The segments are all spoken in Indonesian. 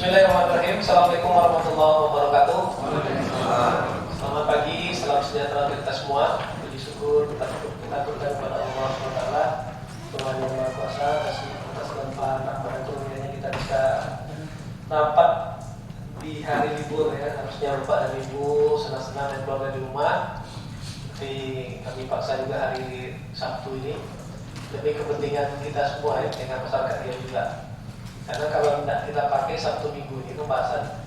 Bismillahirrahmanirrahim. Assalamualaikum warahmatullahi wabarakatuh. Selamat pagi, salam sejahtera untuk kita semua. Puji syukur kita aturkan kepada Allah SWT, Tuhan yang Maha Kuasa, atas limpahan rahmat dan karunia-Nya kita bisa rapat di hari libur ya. Harusnya lupa hari libur, senang-senang dan keluarga di rumah. Tapi kami paksa juga hari Sabtu ini demi kepentingan kita semua ya, dengan masyarakat dia juga. Karena kalau tidak kita pakai Sabtu Minggu ini pembahasan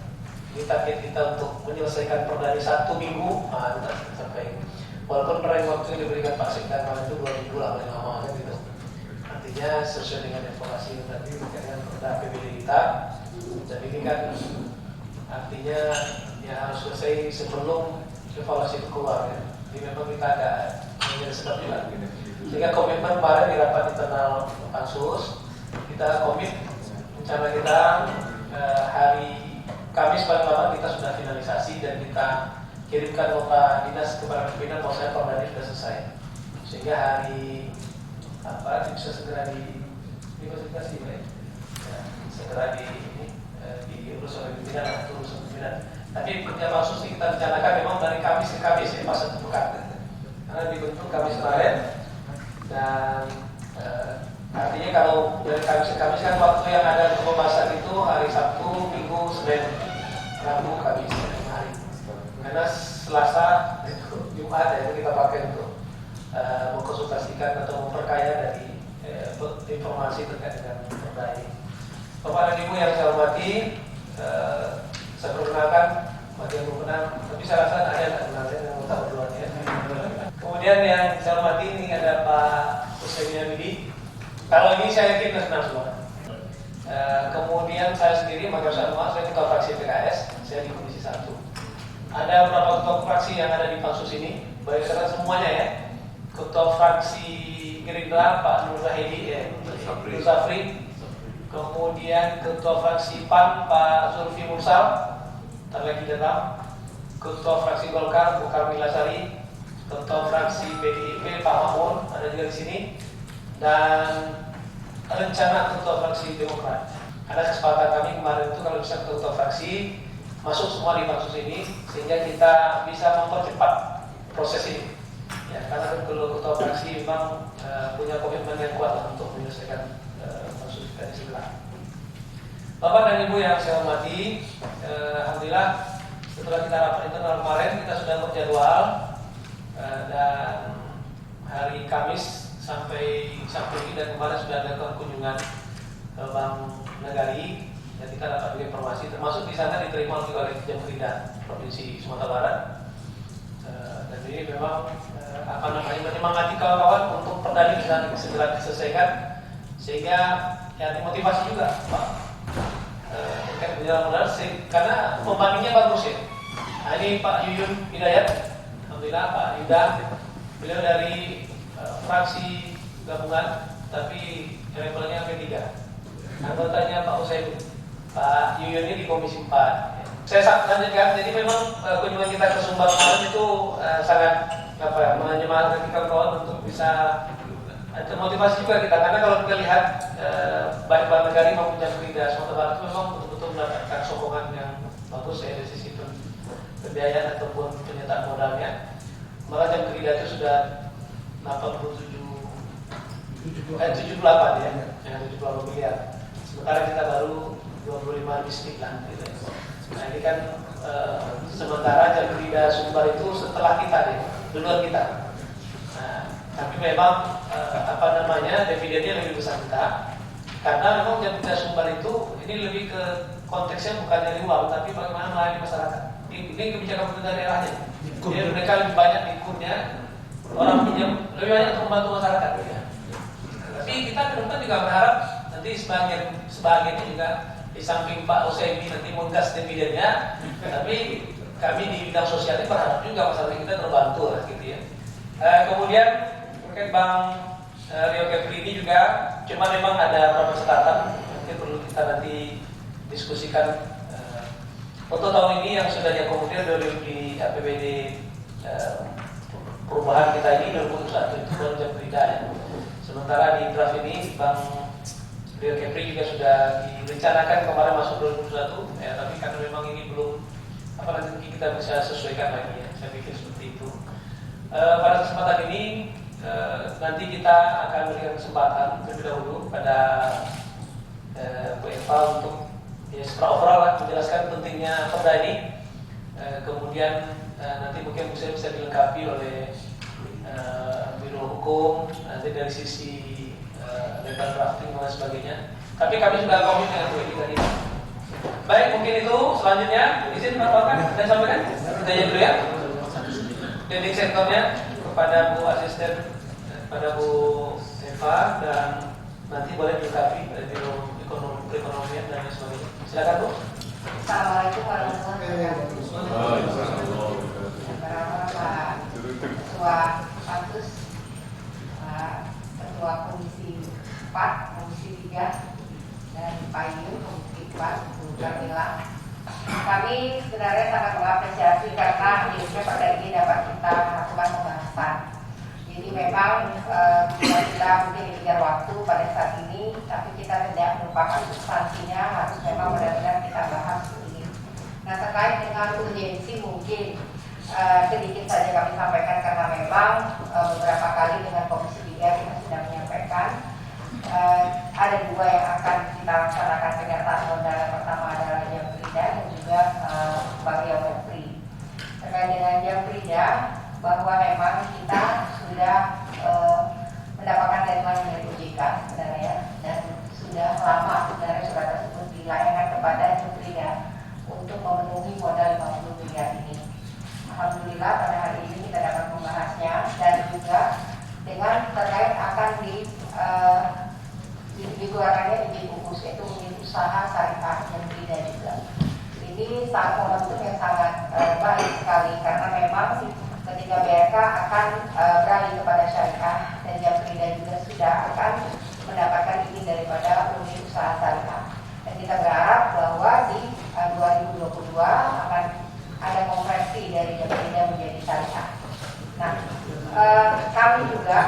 ini target kita untuk menyelesaikan perda di 1 minggu, tidak sampai. Walaupun rentang waktu yang diberikan Pak Sekda kemarin itu 2 minggu lah paling lama gitu. Artinya sesuai dengan evaluasi yang tadi dengan perda APBD kita. Dan ini kan artinya ya harus selesai sebelum evaluasi itu keluar ya. Jadi memang kita agak menjadi sebab juga. Sehingga komitmen kemarin di rapat internal Pansus kita komit. Rencana kita hari Kamis paling lama kita sudah finalisasi dan kita kirimkan nota dinas kepada pimpinan bahwa saya perda ini sudah selesai, sehingga hari bisa segera dikonsultasi ya, segera diurus oleh pimpinan atau urusan pimpinan. Tapi kerja Pansus kita rencanakan memang dari Kamis ke Kamis ya, pas 1 pekan karena dibentuk Kamis kemarin dan artinya kalau dari Kamis ke Kamis kan waktu yang ada untuk pembahasan itu hari Sabtu, Minggu, Senin, Rabu, Kamis hari. Karena Selasa itu Jumat ya, itu kita pakai untuk mengkonsultasikan atau memperkaya dari informasi terkait dengan perda ini. Bapak dan Ibu yang saya hormati, saya perkenalkan bagi yang berkenan, tapi saya rasa ada yang kenalnya yang mau tahu duluan ya. Kemudian yang saya hormati ini ada Pak Hussein Hamidi. Kalau ini saya yakin sudah senang semua. Kemudian saya sendiri, Magar Saruma, saya ketua fraksi PKS, saya di Komisi 1. Ada beberapa ketua fraksi yang ada di Pansus ini, baik karena semuanya ya. Ketua fraksi Gerindra, Pak Nur Zahidi, Nur Zafri. Kemudian ketua fraksi PAN, Pak Zulfi Mursal, terlebih datang. Ketua fraksi Golkar, Bu Karmil Lasari. Ketua fraksi PDIP, Pak Mahmud, ada juga di sini. Dan rencana ketua fraksi Demokrat. Ada kesepakatan kami kemarin itu kalau bisa ketua fraksi masuk semua di Pansus ini sehingga kita bisa mempercepat proses ini. Ya, karena kalau ketua fraksi memang punya komitmen yang kuat lah untuk menyelesaikan Pansus kita di sebelah. Bapak dan Ibu yang saya hormati, alhamdulillah setelah kita rapat internal kemarin kita sudah berjadwal dan hari Kamis sampai Sabtu ini dan kemarin sudah ada kunjungan ke Bank Negari dan kita dapat informasi termasuk di sana diterima juga oleh Jamkridan Provinsi Sumatera Barat dan ini memang menyemangati kawan-kawan untuk perda ini bisa segera diselesaikan sehingga ya dimotivasi juga Pak terkait berjalan benar karena pembantunya bagus ya. Nah, ini Pak Yuyun Hidayat, alhamdulillah Pak Yuda, beliau dari fraksi gabungan tapi levelnya P3. Anggotanya Pak Usaid, Pak Yuyun ini di Komisi 4. Saya lanjutkan. Jadi memang kunjungan kita ke Sumbar kemarin itu sangat menyemangati kawan-kawan untuk bisa termotivasi juga kita karena kalau kita lihat baik Bank Negari maupun Jamkridan Sumatera Barat itu memang betul-betul mendapatkan sokongan yang bagus ya dari sisi pembiayaan ataupun penyertaan modalnya. Maka Jamkridan itu sudah 78 ya, yang 78 miliar. Sementara kita baru 25 bisnis lah. Gitu. Nah ini kan sementara Jamkridan Sumbar itu setelah kita deh, duluan kita. Nah, tapi memang dividennya lebih besar kita, karena memang Jamkridan Sumbar itu ini lebih ke konteksnya bukan dari uang, tapi bagaimana melayani masyarakat. Ini kebijakan pemerintah daerahnya. Jadi mereka lebih banyak ikurnya. Orang pinjam lebih banyak untuk membantu masyarakat ya. Tapi kita ke depan juga berharap nanti sebagiannya juga di samping Pak Usaimi nanti menggas dividennya, tapi kami di bidang sosial ini berharap juga masyarakat kita terbantu lah gitu ya. Kemudian terkait Bang Rio Kepri ini juga cuma memang ada beberapa catatan yang perlu kita nanti diskusikan. Untuk tahun ini yang sudah diakomodir di APBD perubahan kita ini 2021 itu baru Jamkridan ya. Sementara di draft ini Bank Real Kepri juga sudah direncanakan kemarin masuk 2021 ya, tapi karena memang ini belum nanti kita bisa sesuaikan lagi ya, saya pikir seperti itu. Pada kesempatan ini nanti kita akan berikan kesempatan terlebih dahulu pada Bu Eva untuk ya, secara overall lah menjelaskan pentingnya perda ini. Kemudian nanti mungkin bisa dilengkapi oleh Biro Hukum nanti dari sisi legal drafting dan sebagainya. Tapi kami sudah komit dengan Bu Edi tadi. Baik, mungkin itu selanjutnya izin melaporkan dan sampaikan. Kita aja dulu ya. Leading sektornya kepada Bu Asisten, kepada Bu Eva, dan nanti boleh dilengkapi oleh Biro Perekonomian dan sebagainya. Silakan Bu. Assalamualaikum warahmatullahi wabarakatuh. Pak Ketua Pansus, Pak Ketua Komisi 4, Komisi 3, dan Pak Yu, Komisi 4, Bu Jamila. Kami sebenarnya sangat mengapresiasi karena akhirnya pada ini dapat kita lakukan pembahasan. Jadi memang kita mungkin dikejar waktu pada saat ini, tapi kita tidak melupakan substansinya, harus memang benar-benar kita bahas ini. Nah, terkait dengan urgensi mungkin sedikit saja kami sampaikan karena memang beberapa kali dengan Komisi 3 kita sudah menyampaikan ada dua yang akan kita laksanakan pernyataan modal. Yang pertama adalah jam Frida dan juga Bagio Webri. Terkait dengan jam Frida, bahwa memang kita sudah mendapatkan deadline dari OJK sebenarnya, dan sudah lama sebenarnya surat tersebut dilayangkan kepada jam Frida untuk memenuhi modal 50 miliar ini. Alhamdulillah pada hari ini kita dapat membahasnya, dan juga dengan terkait akan dikeluarkannya izin khusus, yaitu unit usaha syariah yang Frida juga. Ini sangat momentum yang sangat baik sekali karena memang ketika BRK akan beralih kepada syariah, dan jam Frida juga sudah akan mendapatkan izin daripada unit usaha syariah. Dan kita berharap bahwa di 2022 akan ada konversi dari jam Frida menjadi syariah. Nah, kami juga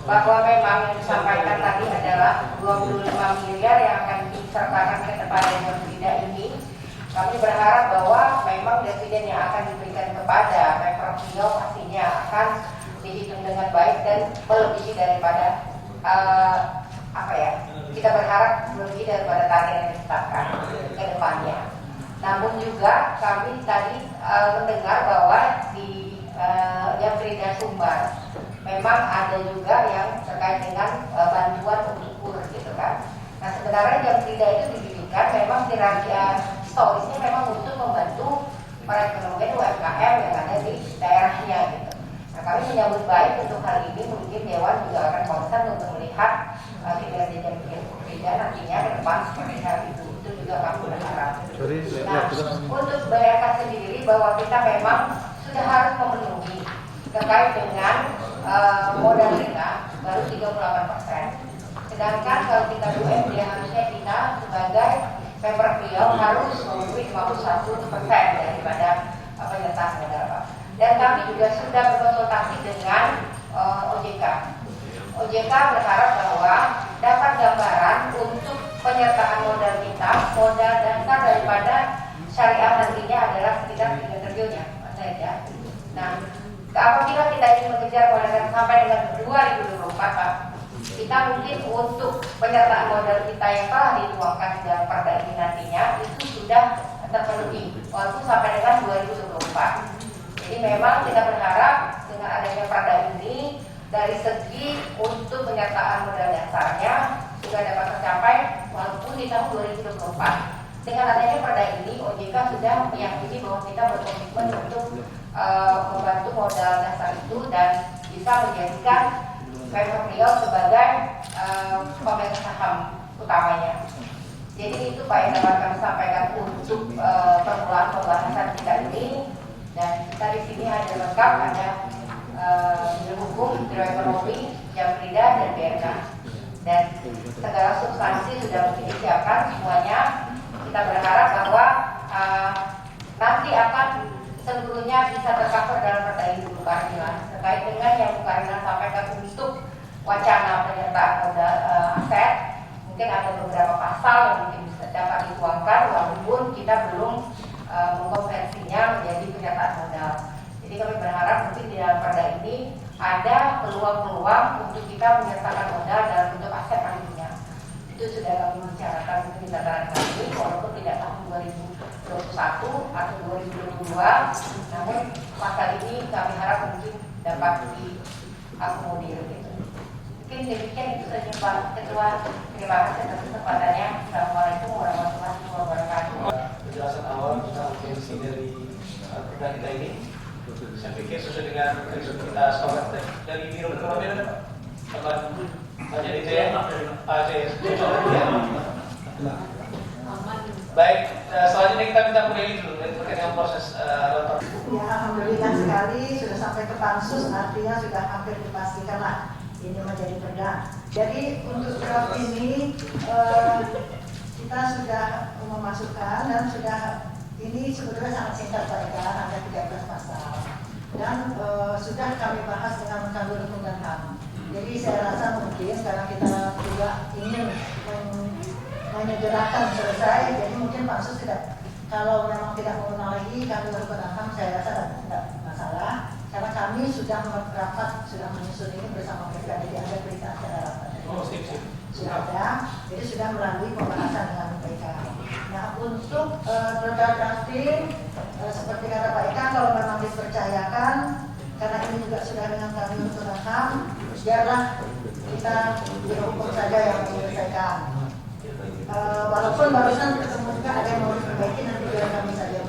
bahwa memang yang disampaikan tadi adalah 25 miliar yang akan disertakan kepada jam Frida ini. Kami berharap bahwa memang dividen yang akan diberikan kepada Pemprov Riau pastinya akan dihitung dengan baik dan melebihi daripada kita berharap melebihi daripada target yang ditetapkan ke depannya. Namun juga kami tadi mendengar bahwa di yang Frida Sumbar memang ada juga yang terkait dengan bantuan untuk kur gitu kan. Nah, sebenarnya jam Frida itu didirikan memang historisnya memang untuk membantu perekonomian UMKM yang ada di daerahnya gitu. Nah, kami menyambut baik untuk hal ini. Mungkin Dewan juga akan concern untuk melihat kinerja jam Frida nantinya ke depan seperti hal itu. Itu juga kami berharap. Nah, untuk BRK sendiri bahwa kita memang sudah harus memenuhi terkait dengan modal kita baru 38%. Sedangkan kalau kita UMD harusnya kita sebagai Pemprov Riau harus memenuhi 51% daripada penyertaan modal Pak. Dan kami juga sudah berkonsultasi dengan OJK. OJK berharap bahwa dapat gambaran untuk penyertaan modal kita, modal dasar daripada syariah nantinya adalah sekitar 3 triliun ya, Mas Said ya. Nah, apabila kita ingin mengejar modal sampai dengan 2024 Pak, kita mungkin untuk penyertaan modal kita yang telah dituangkan dalam perda ini nantinya itu sudah terpenuhi walaupun sampai dengan 2024. Jadi memang kita berharap dengan adanya perda ini dari segi untuk penyertaan modal dasarnya sudah dapat tercapai walaupun di tahun 2024. Dengan adanya perda ini OJK sudah meyakini bahwa kita berkomitmen untuk membantu modal dasar itu dan bisa menjadikan Pemprov Riau sebagai pemegang saham utamanya. Jadi itu Pak yang dapat kami sampaikan untuk permulaan pembahasan kita ini. Dan kita di sini ada lengkap, ada Biro Hukum, Biro Ekonomi, Jam Frida dan BRK. Dan segala substansi sudah disiapkan semuanya. Kita berharap bahwa nanti akan seluruhnya bisa tercover dalam perda ini Bu Karina. Terkait dengan yang Bu Karina sampaikan untuk wacana penyertaan modal aset, mungkin ada beberapa pasal yang mungkin bisa dapat dituangkan walaupun kita belum mengkonversinya menjadi pernyataan modal. Jadi kami berharap mungkin di dalam perda ini ada peluang-peluang untuk kita menyertakan modal dalam bentuk aset nantinya. Itu sudah kami bicarakan di tataran kami walaupun tidak tahun 2021 atau 2022, namun pasal ini kami harap mungkin dapat diakomodir gitu. Mungkin demikian itu saja Pak Ketua. Terima kasih atas kesempatannya. Assalamualaikum warahmatullahi wabarakatuh. Penjelasan awal tentang urgensi dari perda kita ini, saya pikir sesuai dengan yang kita sepakat dari Biro Ekonomi ada Pak. Hanya di ya, Baik, selanjutnya kita minta Bu Eli dulu terkait dengan proses rapat. Ya, alhamdulillah sekali sudah sampai ke pansus, artinya sudah hampir dipastikan lah ini menjadi perda. Jadi untuk draft ini kita sudah memasukkan dan sudah ini sebetulnya sangat singkat Pak Eka, ada 13 pasal dan sudah kami bahas dengan Kanwil Hukum dan HAM. Jadi saya rasa mungkin karena kita juga ingin menyegerakan selesai, jadi mungkin pansus tidak, kalau memang tidak mengenal lagi kami berpendapat, saya rasa tidak masalah karena kami sudah merapat, sudah menyusun ini bersama mereka, jadi ada berita acara rapat. Sudah ada, jadi sudah melalui pembahasan dengan mereka. Nah untuk drafting seperti kata Pak Eka, kalau memang dipercayakan, karena ini juga sudah dengan kami berpendapat, biarlah kita dihukum saja yang menyelesaikan. Walaupun barusan ketemu juga ada yang mau diperbaiki, nanti biar kami saja.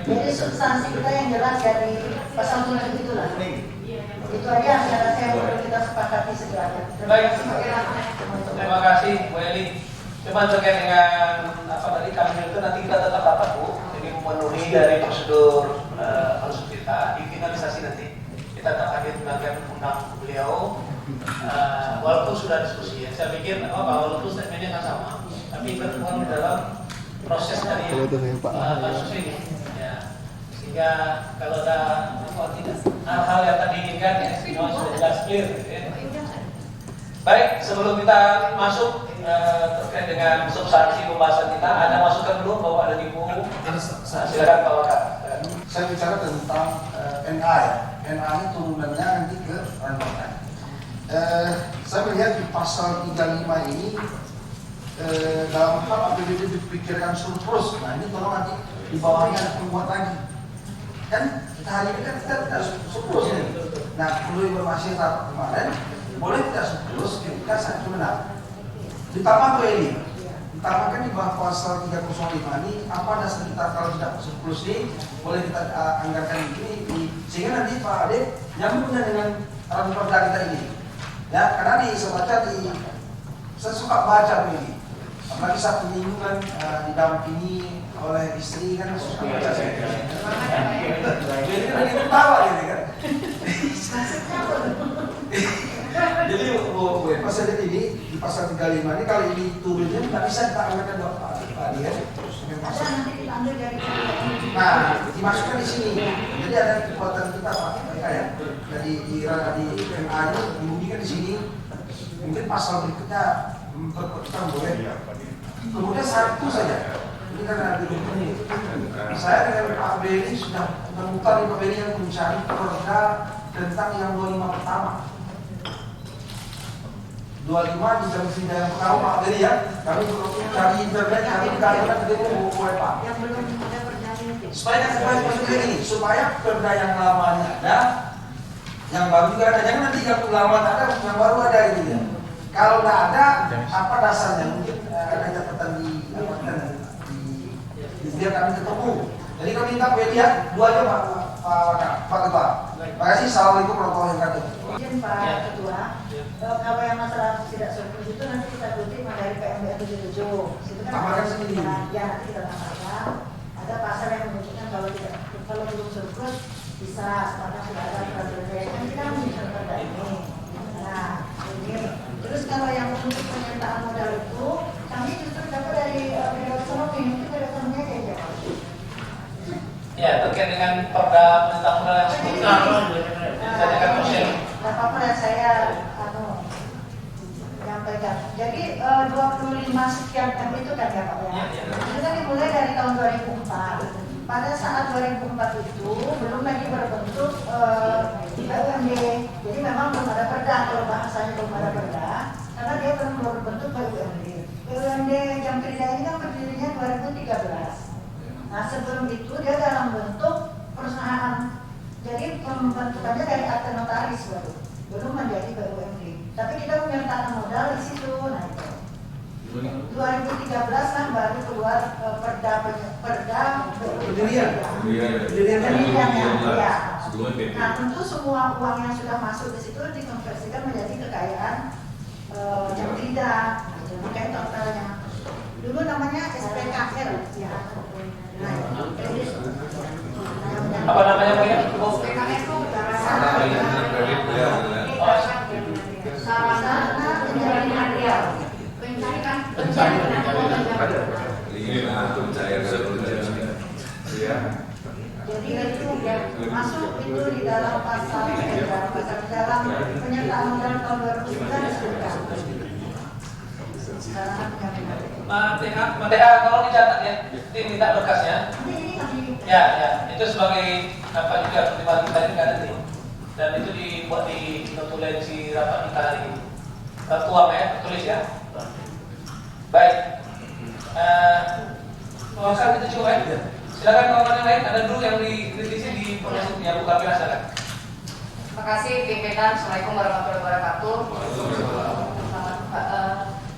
Jadi substansi kita yang jelas dari pasal 7 itulah. Itu aja yang saya rasa yang perlu kita sepakati segera. Baik, terima kasih Bu Eli. Cuma terkait dengan apa tadi kami itu nanti kita tetap rapat Bu, jadi memenuhi dari prosedur pansus kita di finalisasi nanti kita tetap hadir mendengarkan undang beliau. Walaupun sudah diskusi ya, saya pikir walaupun statementnya nggak sama, tapi pertemuan di dalam proses dari pansus ini, ya. Sehingga kalau ada hal-hal yang tadi diinginkan ya, semua sudah jelas clear. Ya. Baik, sebelum kita masuk terkait dengan substansi pembahasan kita, ada masukan belum bahwa ada di buku? Silakan Pak Wakil. Saya bicara tentang NA ya. NA ini turunannya nanti ke rancangan. Saya melihat di pasal 35 ini dalam hal APBD dipikirkan surplus. Nah ini tolong nanti di bawahnya ada pembuat lagi. Kan kita hari ini kan kita tidak surplus ini. Nah perlu informasi kemarin boleh tidak surplus ketika saat itu benar. Ditambah tuh ini, ditambahkan di bawah pasal 305 ini apa dasar kita kalau tidak surplus ini boleh kita anggarkan ini sehingga nanti Pak Ade nyambungnya dengan perda kita ini. Ya, karena saya suka baca begini, apalagi saat penyinggungan didampingi oleh istri kan suka baca saya. Jadi kan kita tawa gitu kan. Jadi pasal ini di pasal 35 ini kalau ini turunnya nggak bisa kita anggarkan Pak Adi kan. Nanti diambil dari Nah, dimasukkan di sini. Jadi ada kekuatan kita Pak mereka ya. Jadi di MA ini dibunyikan di sini. Mungkin pasal berikutnya berpegang boleh. Kemudian satu saja. Ini kan ada di ini. Saya dengan Pak Beni sudah menemukan Pak Beni yang mencari perda tentang yang 25 pertama. 25 di jam sidang yang pertama Pak Beni ya. Kami cari internet, kami dikatakan ketemu oleh Pak. yang belum ada perjanjian. Supaya perda yang lamanya ada, yang baru juga ada. Jangan nanti yang lama ada, yang baru ada ini ya. Kalau nggak ada, apa dasarnya? Mungkin ada catatan di biar kami ketemu. Jadi kami minta lihat dua aja Pak Ketua. Terima kasih. Assalamualaikum warahmatullahi wabarakatuh. Izin Pak Ketua, kalau yang masalah tidak surplus itu nanti kita kutip dari PMBA 77. Situ kan Tambahkan sendiri. Ya nanti kita tambahkan. Ada pasal yang menunjukkan kalau belum surplus bisa sekarang sudah ada peraturan kan kita menyusun perda ini. Nah ini terus kalau yang untuk penyertaan modal itu kami justru dapat dari Biro Ekonomi, mungkin Biro Ekonomi aja ya. Ya, terkait dengan perda tentang modal yang sebelumnya, ditanyakan Mas Yeni. Apa-apa yang saya menyampaikan sampaikan. Jadi 25 sekian M itu kan ya Pak ya. Itu kan dimulai dari tahun 2004. Pada saat 2004 itu belum lagi berbentuk BUMD. Jadi memang belum ada perda, kalau bahasanya belum ada perda, karena dia belum berbentuk BUMD. BUMD Jam Kerja ini kan berdirinya 2013. Nah sebelum itu dia dalam bentuk perusahaan. Jadi pembentukannya dari akte notaris baru, belum menjadi BUMD. Tapi kita menyertakan modal di situ. Nah itu 2013 kan baru keluar perda Pendirian ya. sebelum PP. Nah tentu semua uang yang sudah masuk di situ dikonversikan menjadi kekayaan Jam Kerja. Makanya totalnya dulu namanya SPKR ya. Nah, Apa namanya Pak? PKM itu sarana penjamin material. Jadi itu masuk itu di dalam pasal di dalam penyertaan modal tahun 2009 disebutkan. Sarana penjamin material. Mbak Tia, kalau dicatat ya, tim minta berkasnya. Ini Ya, itu sebagai apa juga pertimbangan kita ini kan nanti. Dan itu dibuat di notulensi rapat kita hari ini. Tertuang ya, tertulis ya. Baik. Maka kita coba ya. Silakan kawan-kawan yang lain, ada dulu yang dikritisi di proses yang bukan biasa kan. Terima kasih pimpinan. Assalamualaikum warahmatullahi wabarakatuh.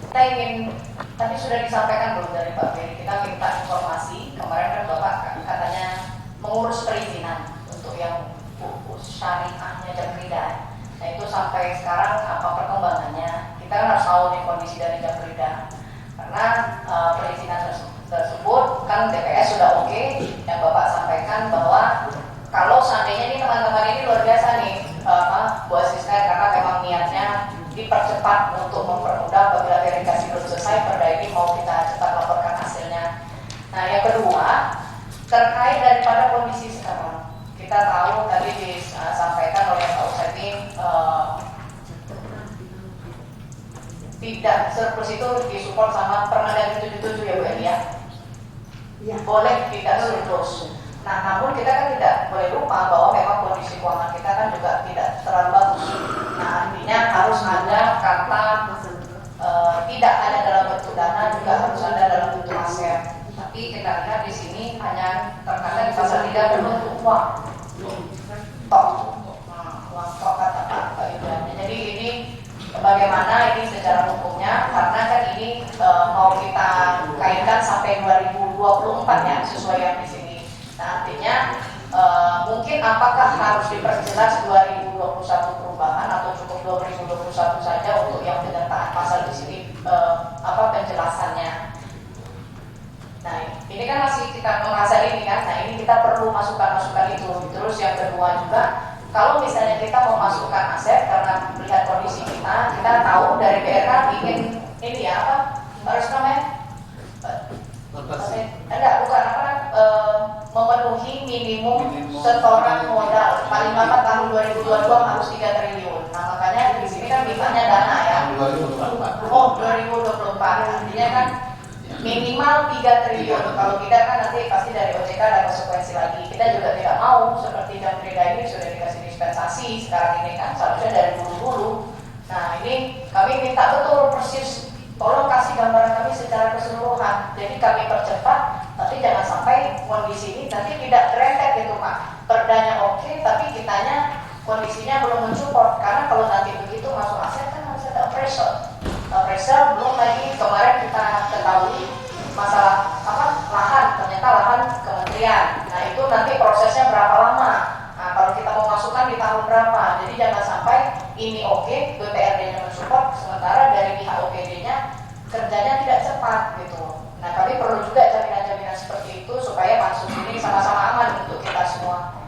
Kita ingin, tadi sudah disampaikan belum dari Pak Ferry, kita minta informasi. Kemarin kan Bapak katanya mengurus perizinan untuk yang syariahnya Jam Kerja. Nah itu sampai sekarang apa perkembangannya? Kita kan harus tahu nih kondisi dari Jam Kerja. Karena perizinan tersebut kan DPS sudah oke, yang Bapak sampaikan bahwa kalau seandainya ini teman-teman ini luar biasa nih Bu Asisten, karena memang niatnya dipercepat untuk mempermudah apabila verifikasi belum selesai, perda ini mau kita cepat laporkan hasilnya. Nah yang kedua, terkait daripada kondisi sekarang, kita tahu tadi disampaikan oleh Pak Usaimin tidak surplus itu disupport sama Permendagri 77 ya Bu Eli ya? Boleh tidak surplus. Nah namun kita kan tidak boleh lupa bahwa memang kondisi keuangan kita kan juga tidak terlalu bagus. Nah artinya harus ada kata tidak ada dalam bentuk dana, juga harus ada dalam bentuk aset. Tapi kita lihat di sini hanya terkadang di pasal 3 berbentuk uang tok. Uang tok kata Pak Ibrahim. Jadi ini bagaimana ini secara hukumnya, karena kan ini mau kita kaitkan sampai 2024 ya, sesuai yang di sini. Nah artinya mungkin apakah harus diperjelas 2021 perubahan atau cukup 2021 saja untuk yang penyertaan pasal di sini penjelasannya. Nah ini kan masih kita mengasah ini kan, nah ini kita perlu masukan-masukan itu. Terus yang kedua juga, kalau misalnya kita mau masukkan aset karena melihat kondisi kita tahu dari BRK ingin ini ya apa harus namanya memenuhi minimum setoran modal paling lambat tahun 2022 harus 3 triliun. Nah makanya di sini kan mintanya dana ya. 2024. Artinya kan minimal 3 triliun. Kalau tidak kan nanti pasti dari OJK ada konsekuensi lagi. Kita juga tidak mau seperti Jam Kerja ini sudah dikasih dispensasi sekarang ini kan seharusnya dari dulu. Nah ini kami minta betul persis, tolong kasih gambaran kami secara keseluruhan. Jadi kami percepat, tapi jangan sampai kondisi ini nanti tidak rentet gitu Pak. Perdanya oke, tapi kitanya kondisinya belum mensupport. Karena kalau nanti begitu masuk aset kan harus ada appraisal. Appraisal belum lagi kemarin kita ketahui masalah lahan, ternyata lahan kementerian. Nah itu nanti prosesnya berapa lama? Nah kalau kita mau masukkan di tahun berapa? Jadi jangan sampai ini oke, BPRD-nya mensupport, sementara dari pihak OPD-nya kerjanya tidak cepat gitu. Nah kami perlu juga jaminan-jaminan seperti itu supaya pansus ini sama-sama aman untuk kita semua.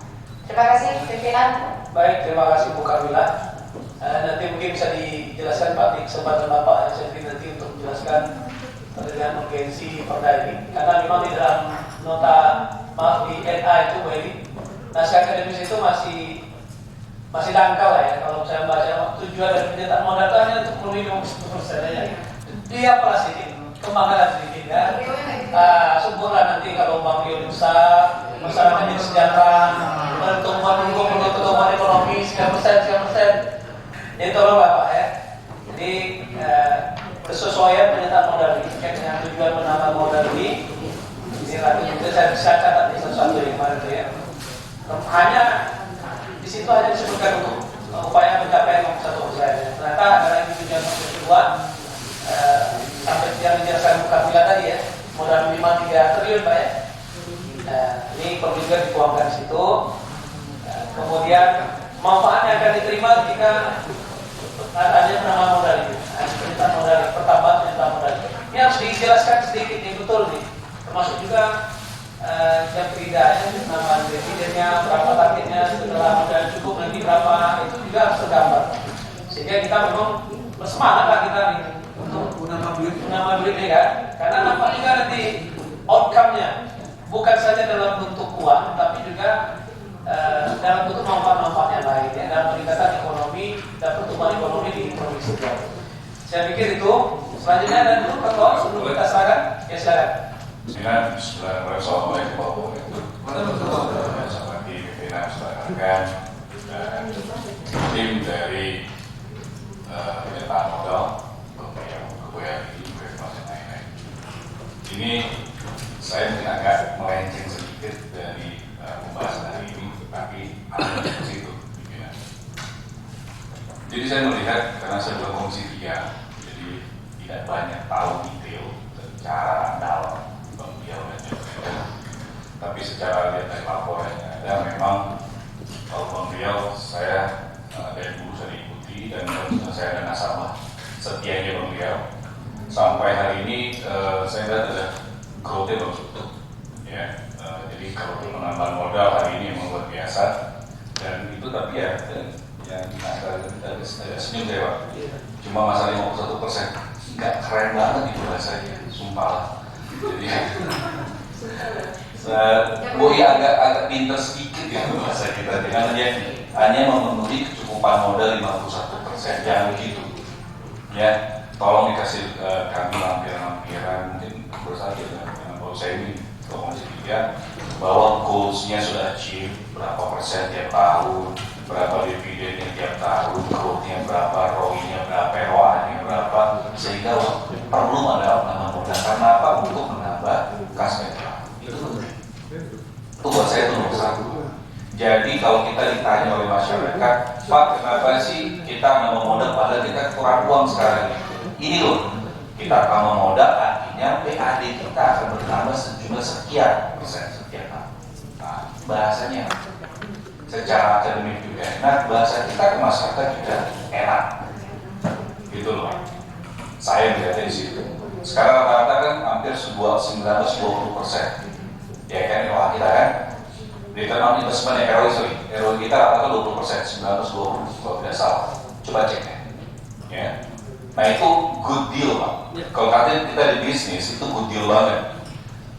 Terima kasih pimpinan. Baik, terima kasih Bu Kamila. Nanti mungkin bisa dijelaskan Pak di kesempatan Bapak Selvin nanti untuk menjelaskan dengan urgensi perda ini, karena memang di dalam nota di NA itu Bu Eli, naskah akademis itu masih masih dangkal lah ya kalau saya baca tujuan dari pencetak modal itu hanya untuk memenuhi 50% aja. Dia apa sedikit, kembangkan sedikit ya. Syukurlah nanti kalau Bang Rio besar, masyarakat jadi sejahtera, pertumbuhan ekonomi sekian persen. Jadi tolong Bapak ya. Jadi kesesuaian pencetak modal ini terkait dengan tujuan menambah modal ini itu saya catat di sesuatu yang kemarin itu ya. Hanya di situ hanya disebutkan untuk upaya pencapaian 51%. Ternyata adalah tujuan kedua sampai yang dijelaskan bukan bila tadi ya, modal minimal 3 triliun Pak ya. Ini perlu juga dituangkan di situ. Kemudian manfaat yang akan diterima ketika adanya penambahan modal itu, penyetaan modal, pertambahan penyetaan modal. Ini harus dijelaskan sedikit nih, betul nih. Termasuk juga jam kerjanya, penambahan dividennya, berapa targetnya, setelah modal cukup nanti berapa, itu juga harus tergambar. Sehingga kita memang bersemangat lah kita nih untuk menambah duit ya kan. Karena nampak juga nanti outcome-nya bukan saja dalam bentuk uang, tapi juga dalam bentuk manfaat-manfaat yang lain ya, dalam peningkatan ekonomi dan pertumbuhan ekonomi di provinsi Riau. Saya pikir itu. Selanjutnya ada dulu Pak Kawan sebelum kita silakan. Ya silakan. Assalamualaikum warahmatullahi wabarakatuh. Seperti pimpinan rekan dan tim dari pencetak modal kemudian lain-lain. Ini saya mungkin agak melenceng sedikit dari pembahasan hari ini, tapi ada di situ. Jadi saya melihat karena saya bukan komisi 3, jadi tidak banyak tahu detail secara dalam beliau dan juga. Tapi secara lihat dari laporan yang ada, memang kalau beliau saya dari dulu saya ikuti dan saya ada nasabah setianya beliau. Sampai hari ini saya lihat ada growth-nya bagus betul. Ya, jadi kalau penambahan modal hari ini memang luar biasa dan itu tapi ya yang agak senyum saya Pak. Cuma masalah 51%, nggak keren banget itu rasanya, sumpah lah. Jadi Boy agak pinter sedikit ya bahasa kita, dengan dia hanya memenuhi kecukupan modal 51%, jangan begitu. Ya, tolong dikasih kami lampiran-lampiran mungkin berusaha dengan Pak Usaimi Komisi 3 bahwa goals-nya sudah achieve berapa persen tiap tahun, berapa dividennya tiap tahun, growth-nya berapa, ROI-nya berapa, ROA-nya berapa, sehingga perlu ada penambahan modal. Karena apa? Untuk menambah kas netral. Itu penting. Itu buat saya itu nomor satu. Jadi kalau kita ditanya oleh masyarakat, Pak, kenapa sih kita nambah modal padahal kita kurang uang sekarang? Ini loh, kita tambah modal artinya PAD kita akan bertambah sejumlah sekian persen setiap tahun. Nah, bahasanya secara akademik juga enak, bahasa kita ke masyarakat juga enak, gitu loh. Saya melihatnya di situ. Sekarang rata-rata kan hampir 19-20%, ya kan, ROA kita kan, return on investment ya, ROI kita rata-rata 20%, 19-20 kalau tidak salah. Coba cek ya. Nah itu good deal Pak. Kalau katanya kita di bisnis itu good deal banget.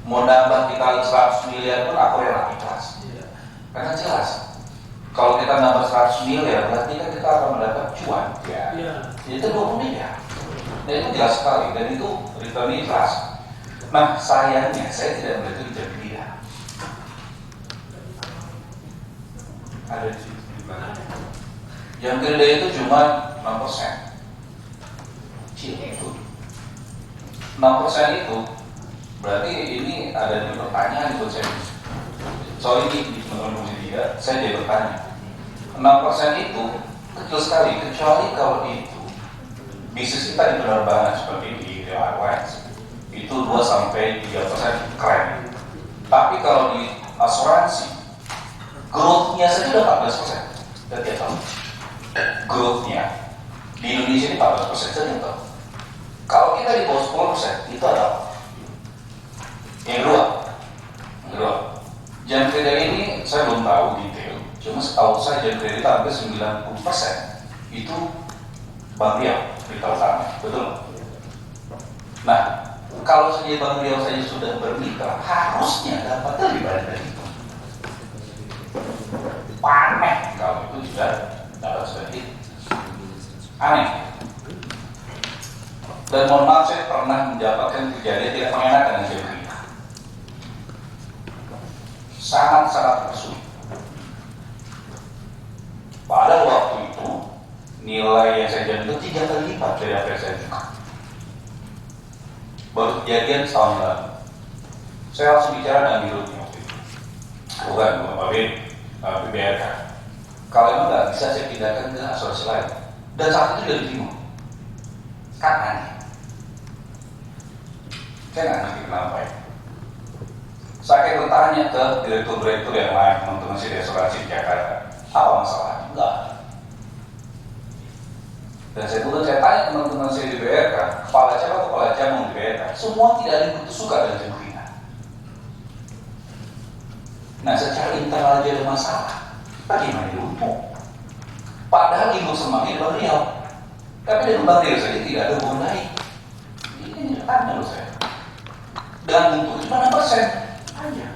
Mau nambah kita 100 miliar pun aku relatif kelas. Karena jelas kalau kita nambah 100 miliar berarti kan kita akan mendapat cuan ya. Itu 20 miliar. Dan itu jelas sekali dan itu return ikhlas. Nah sayangnya saya tidak melihat itu jadi tidak. Ada di situ. Yang gede itu cuma 6%. Itu 6% itu berarti ini ada di pertanyaan buat saya. Soal ini di teman-teman komisi 3 saya jadi bertanya 6% itu kecil sekali kecuali kalau itu bisnis kita di penerbangan seperti di Airlines itu 2-3% keren. Tapi kalau di asuransi growth-nya saja udah 14% setiap tahun. Growth-nya di Indonesia ini 14% setiap tahun. Kalau kita di bawah 10% itu ada yang kedua jam kredit ini saya belum tahu detail, cuma setahu saya jam kredit hampir 90% itu Bang Riau beritahu kami, betul? Nah, kalau saja Bang Riau saja sudah bermitra, harusnya dapat lebih banyak dari itu. Panen kalau itu juga sangat-sangat bersulit. Pada waktu itu nilai yang saya jamin itu 3 kali lipat dari apa yang saya buka. Baru kejadian setahun lalu. Saya langsung bicara dengan dirutnya waktu itu. Bukan BRK. Kalau emang nggak bisa saya pindahkan ke asuransi lain. Dan saat itu sudah diterima. Kan aneh. Saya nggak ngerti kenapa ya. Saya bertanya ke direktur-direktur yang lain, teman-teman di asuransi di Jakarta, apa masalahnya? Enggak. Dan saya tanya teman-teman saya di BRK, kepala cabang di BRK, semua tidak ada yang begitu suka dengan jaminan. Nah, secara internal aja ada masalah. Bagaimana diuntung? Padahal Ibu Semangnya di Bang Riau, tapi dari Bang Riau saja tidak ada hubungan lain. Ini tanya loh saya. Dan untuk cuma 6% aja.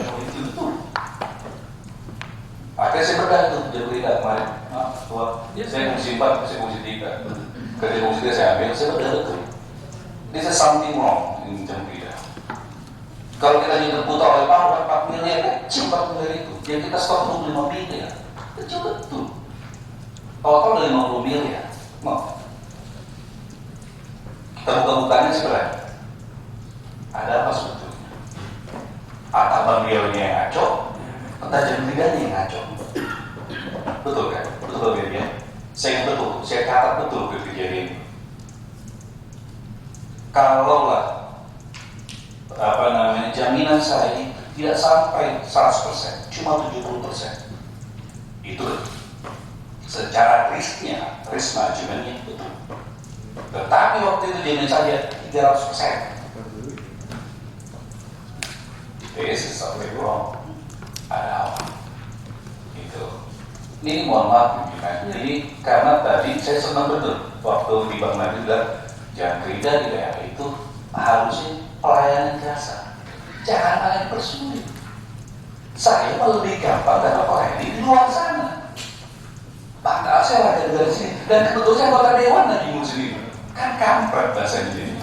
Oh, itu betul. Akhirnya saya bergantung dia berita kemarin. Saya fungsi 4, saya fungsi 3. Ketika fungsi 3 saya ambil, saya bergantung. This is something wrong in jam berita. Kalau kita jadi terbuta oleh power 4 miliar, kecil 4 miliar itu. Yang kita stok 25 miliar, kecil betul. Total dari 50 miliar. Mau? Kita buka-bukanya sebenarnya. Ada apa sebetulnya? Atau Bang Rio yang ngaco, atau jam bridanya yang ngaco. Betul kan? Betul ya? Saya betul, saya catat betul kejadian ini. Kalaulah jaminan saya itu tidak sampai 100%, cuma 70%. Itu secara risknya, risk manajemennya betul. Tetapi waktu itu jaminan saya 300%. This is something wrong. Ada apa? Itu. Ini mohon maaf, ini karena tadi saya senang betul waktu di Bang Nadi bilang jangan kerja di daerah itu harusnya pelayanan jasa. Jangan ada yang bersulit. Saya malah lebih gampang karena pelayanan di luar sana. Padahal saya lagi dari sini dan kebetulan saya anggota dewan lagi muslim. Kan kampret bahasa ini.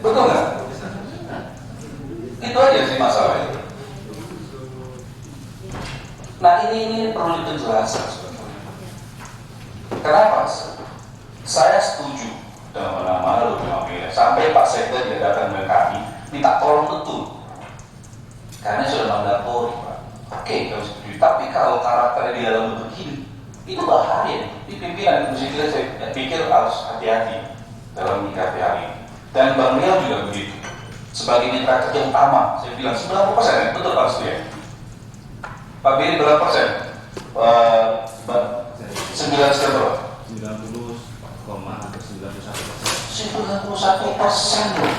Betul nggak? Itu aja sih masalahnya. Nah ini perlu dipenjelasan sebetulnya. Kenapa? Saya setuju dengan mana-mana lebih miliar. Sampai Pak Sekda dia datang ke kami, minta tolong betul. Karena sudah mandatori, Pak. Oke, kalau setuju. Tapi kalau karakternya di dalam begini, itu bahaya. Di pimpinan itu saya pikir harus hati-hati dalam menyikapi hal ini. Dan Bang Riau juga begitu. Sebagai mitra kerja utama, saya bilang 90%, betul Pak Setia? Pak Biri berapa persen? 91%. 91% loh.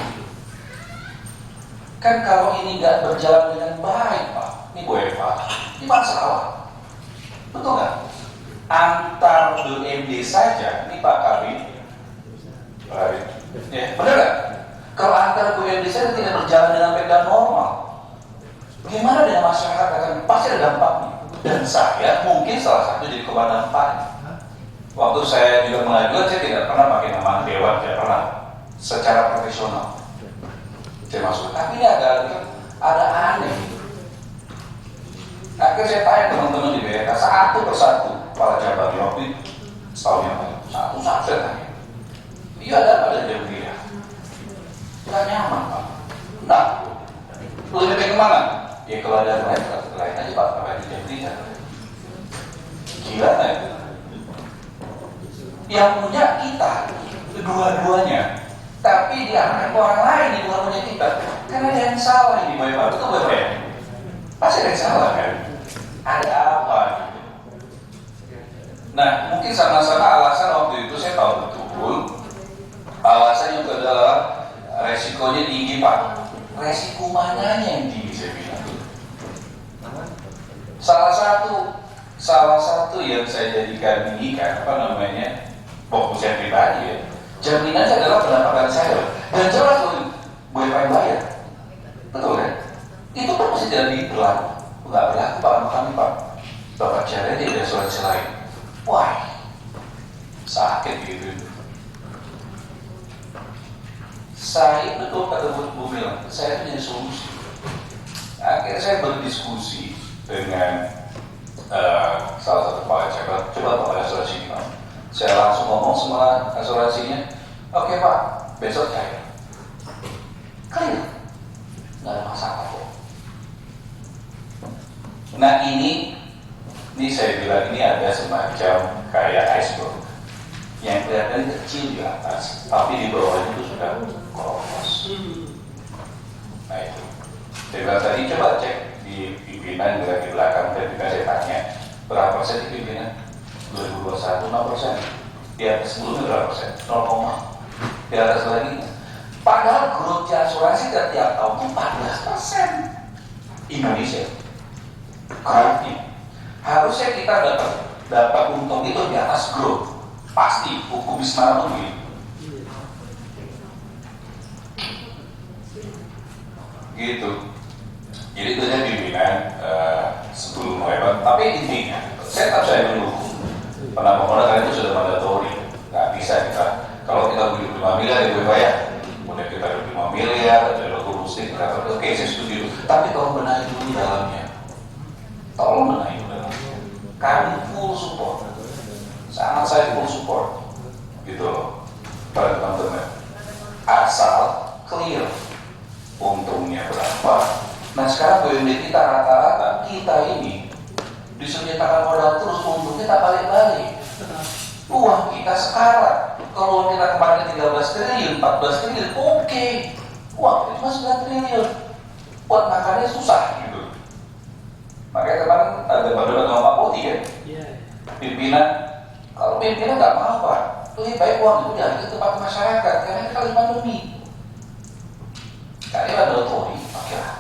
Kan kalau ini nggak berjalan dengan baik Pak, ini Bu Eva, ini masalah. Betul nggak? Antar BUMD saja, ini Pak Kabin, ya, benar nggak? Kalau antar BUMD saja tidak berjalan dengan baik dan normal, bagaimana dengan masyarakat akan pasti ada dampaknya. Dan saya mungkin salah satu jadi korban dampaknya. Waktu saya juga mengajukan, saya tidak pernah pakai nama dewan, tidak pernah secara profesional. Saya masuk, tapi ini ada aneh. Akhirnya saya tanya teman-teman di BRK satu persatu para jabat di waktu itu setahun yang lalu, satu-satu saya tanya. Iya ada apa dengan jam dia? Nggak nyaman Pak. Nah, lebih baik kemana? Ya kalau ada lain aja Pak, apa di jam dia? Gila nggak itu? Yang punya kita kedua-duanya, tapi diarahkan ke orang lain yang bukan punya kita. Karena ada yang salah ini Pak, betul Pak ya? Pasti ada yang salah kan? Ada apa gitu? Nah, mungkin sama-sama alasan waktu itu saya tahu betul. Alasannya itu adalah resikonya tinggi Pak. Resiko mananya yang tinggi saya bilang? Salah satu yang saya jadikan ini kan apa namanya fokus saya pribadi ya. Jaminan saya adalah pendapatan saya dan jelas boleh bayar. Betul kan? Itu kan masih tidak berlaku. Nggak berlaku Pak kami Pak. Bapak cari di asuransi lain. Wah, sakit gitu. Saya betul kata Bu bilang, saya punya solusi. Akhirnya saya berdiskusi dengan salah satu kepala cabang, coba Pak asuransi gimana? Saya langsung ngomong sama asuransinya, oke Pak, besok cair. Clear, nggak ada masalah kok. Nah ini saya bilang ini ada semacam kayak iceberg yang kelihatan kecil di atas, tapi di bawahnya itu sudah keropos. Nah itu, saya bilang tadi coba cek di pimpinan di belakang, dan juga saya tanya berapa persen di pimpinan 2021 6%, di atas sebelumnya berapa persen 0, di atas lagi. Padahal growth asuransi tiap tahun itu 14% Indonesia growth-nya. Harusnya kita dapat untung itu di atas growth. Pasti hukum Bismillah itu begitu. Gitu. Jadi itu saya pimpinan sebelum November. Tapi intinya, saya mendukung. Penambahan kalian itu sudah mandatori. Nggak bisa kita. Kalau kita beli 5 miliar ya gue bayar. Kemudian kita beli 5 miliar, ada kursi, oke saya setuju. Tapi kalau benahi dulu dalamnya, tolong benahi dulu dalamnya. Kami full support. Sangat saya full support. Gitu loh. Pada teman-teman. Asal clear. Untungnya berapa. Nah sekarang BUMD kita rata-rata, kita ini disuruh nyetakan modal terus, untungnya tak balik-balik. Uang kita sekarang, kalau kita kemarin 13 triliun, 14 triliun, oke. Uang kita cuma 9 triliun. Buat makannya susah gitu. Makanya kemarin ada badan sama Pak Poti kan? Pimpinan, kalau pimpinan nggak mau Pak, lebih baik uang itu dialihkan ke tempat masyarakat, karena kita lagi pandemi. Kali ada otori, oke lah.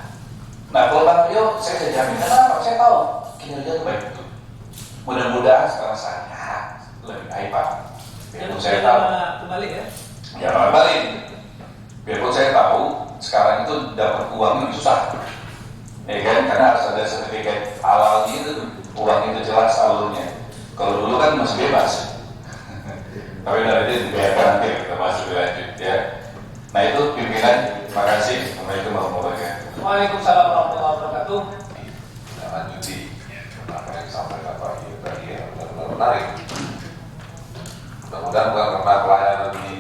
Nah kalau Bang Rio, saya jamin, kenapa? Saya tahu kinerja itu baik itu. Mudah-mudahan sekarang saya lebih baik Pak. Biarpun saya tahu. Kembali ya? Jangan balik. Biarpun saya tahu sekarang itu dapat uang yang susah. Ya kan? Karena harus ada sertifikat halal gitu, uang itu jelas alurnya. Kalau dulu kan masih bebas. Tapi nanti dibiarkan nanti kita masuk lanjut ya. Nah itu pimpinan, terima kasih. Assalamualaikum warahmatullahi wabarakatuh. Waalaikumsalam warahmatullahi wabarakatuh. Kita lanjuti apa yang disampaikan Pak Yu tadi yang benar-benar menarik. Mudah-mudahan bukan karena pelayanan di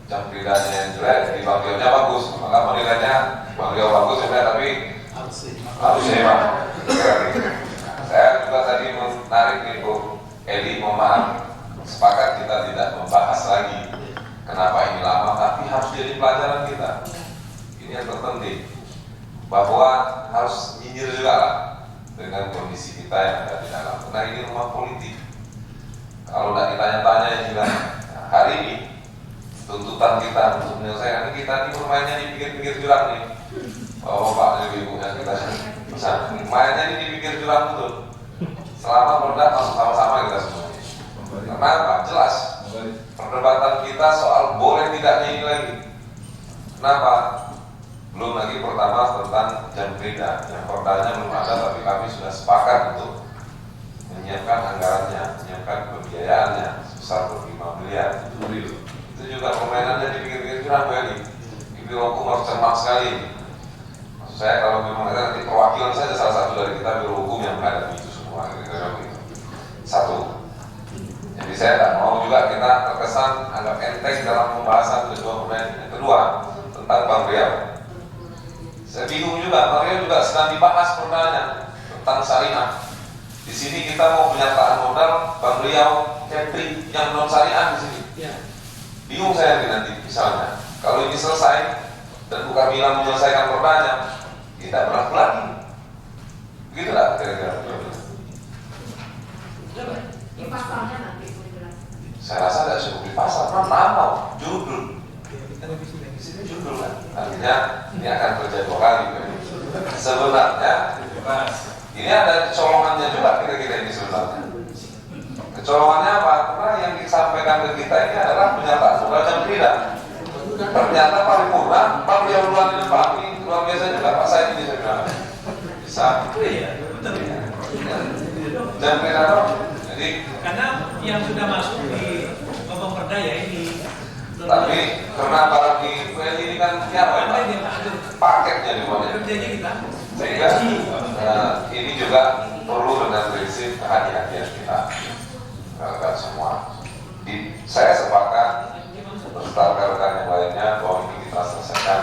jam kerjanya yang jelek, di Bangkionya bagus, maka menilainya Bangkio bagus sebenarnya, tapi harusnya Pak. Saya juga tadi menarik nih Bu Eli, mohon maaf, sepakat kita tidak membahas lagi kenapa ini lama, tapi harus jadi pelajaran kita. Ini yang terpenting, bahwa harus nyinyir juga lah dengan kondisi kita yang ada di dalam. Karena ini rumah politik. Kalau tidak ditanya-tanya yang bilang, nah, hari ini tuntutan kita untuk menyelesaikan ini, kita ini bermainnya di pinggir-pinggir jurang nih. Bapak dan ibu yang kita bisa mainnya di pinggir jurang betul. Selama produk masuk sama-sama kita semua. Kenapa? Jelas. Perdebatan kita soal boleh tidaknya ini lagi. Kenapa? Belum lagi pertama tentang jam kerja. Yang perdanya belum ada, tapi kami sudah sepakat untuk menyiapkan anggarannya, menyiapkan pembiayaannya sebesar 5 miliar. Itu juga permainannya di pinggir-pinggir jurang ini. Ibu hukum harus cermat sekali. Maksud saya kalau memang ada nanti perwakilan saja salah satu dari kita biro hukum yang menghadapi itu semua. Satu. Jadi saya tak mau juga kita terkesan anggap enteng dalam pembahasan kedua permainan. Yang kedua tentang Bang Riau. Saya bingung juga, Bang Riau juga sedang dibahas perdanya tentang syariah. Di sini kita mau penyataan modal, Bang Riau Kepri yang non syariah di sini. Bingung saya nanti misalnya, kalau ini selesai dan bukan bilang menyelesaikan perdanya, tidak berlaku lagi. Begitu lah kira-kira. Di pasalnya nanti Saya rasa tidak cukup di pasal, nama, judul. Di sini judul kan, artinya ini akan terjadi 2 kali. Sebenarnya ini ada kecolongannya juga kira-kira ini sebenarnya. Kecolongannya apa? Karena yang disampaikan ke kita ini adalah pernyataan modal jam tidak. Ternyata paripurna, Pak Beliau duluan di depan, ini luar biasa juga Pak Said ini saya bilang. Bisa. Jam tidak dong. Jadi Karena yang sudah masuk di Bapak Perdaya ini. tapi karena barang di PL ini kan siapa ya Pak? Paketnya di mana? Kerjanya kita. Sehingga ini juga perlu dengan prinsip kehati-hatian kita rekan semua. Saya sepakat beserta rekan-rekan yang lainnya bahwa ini kita selesaikan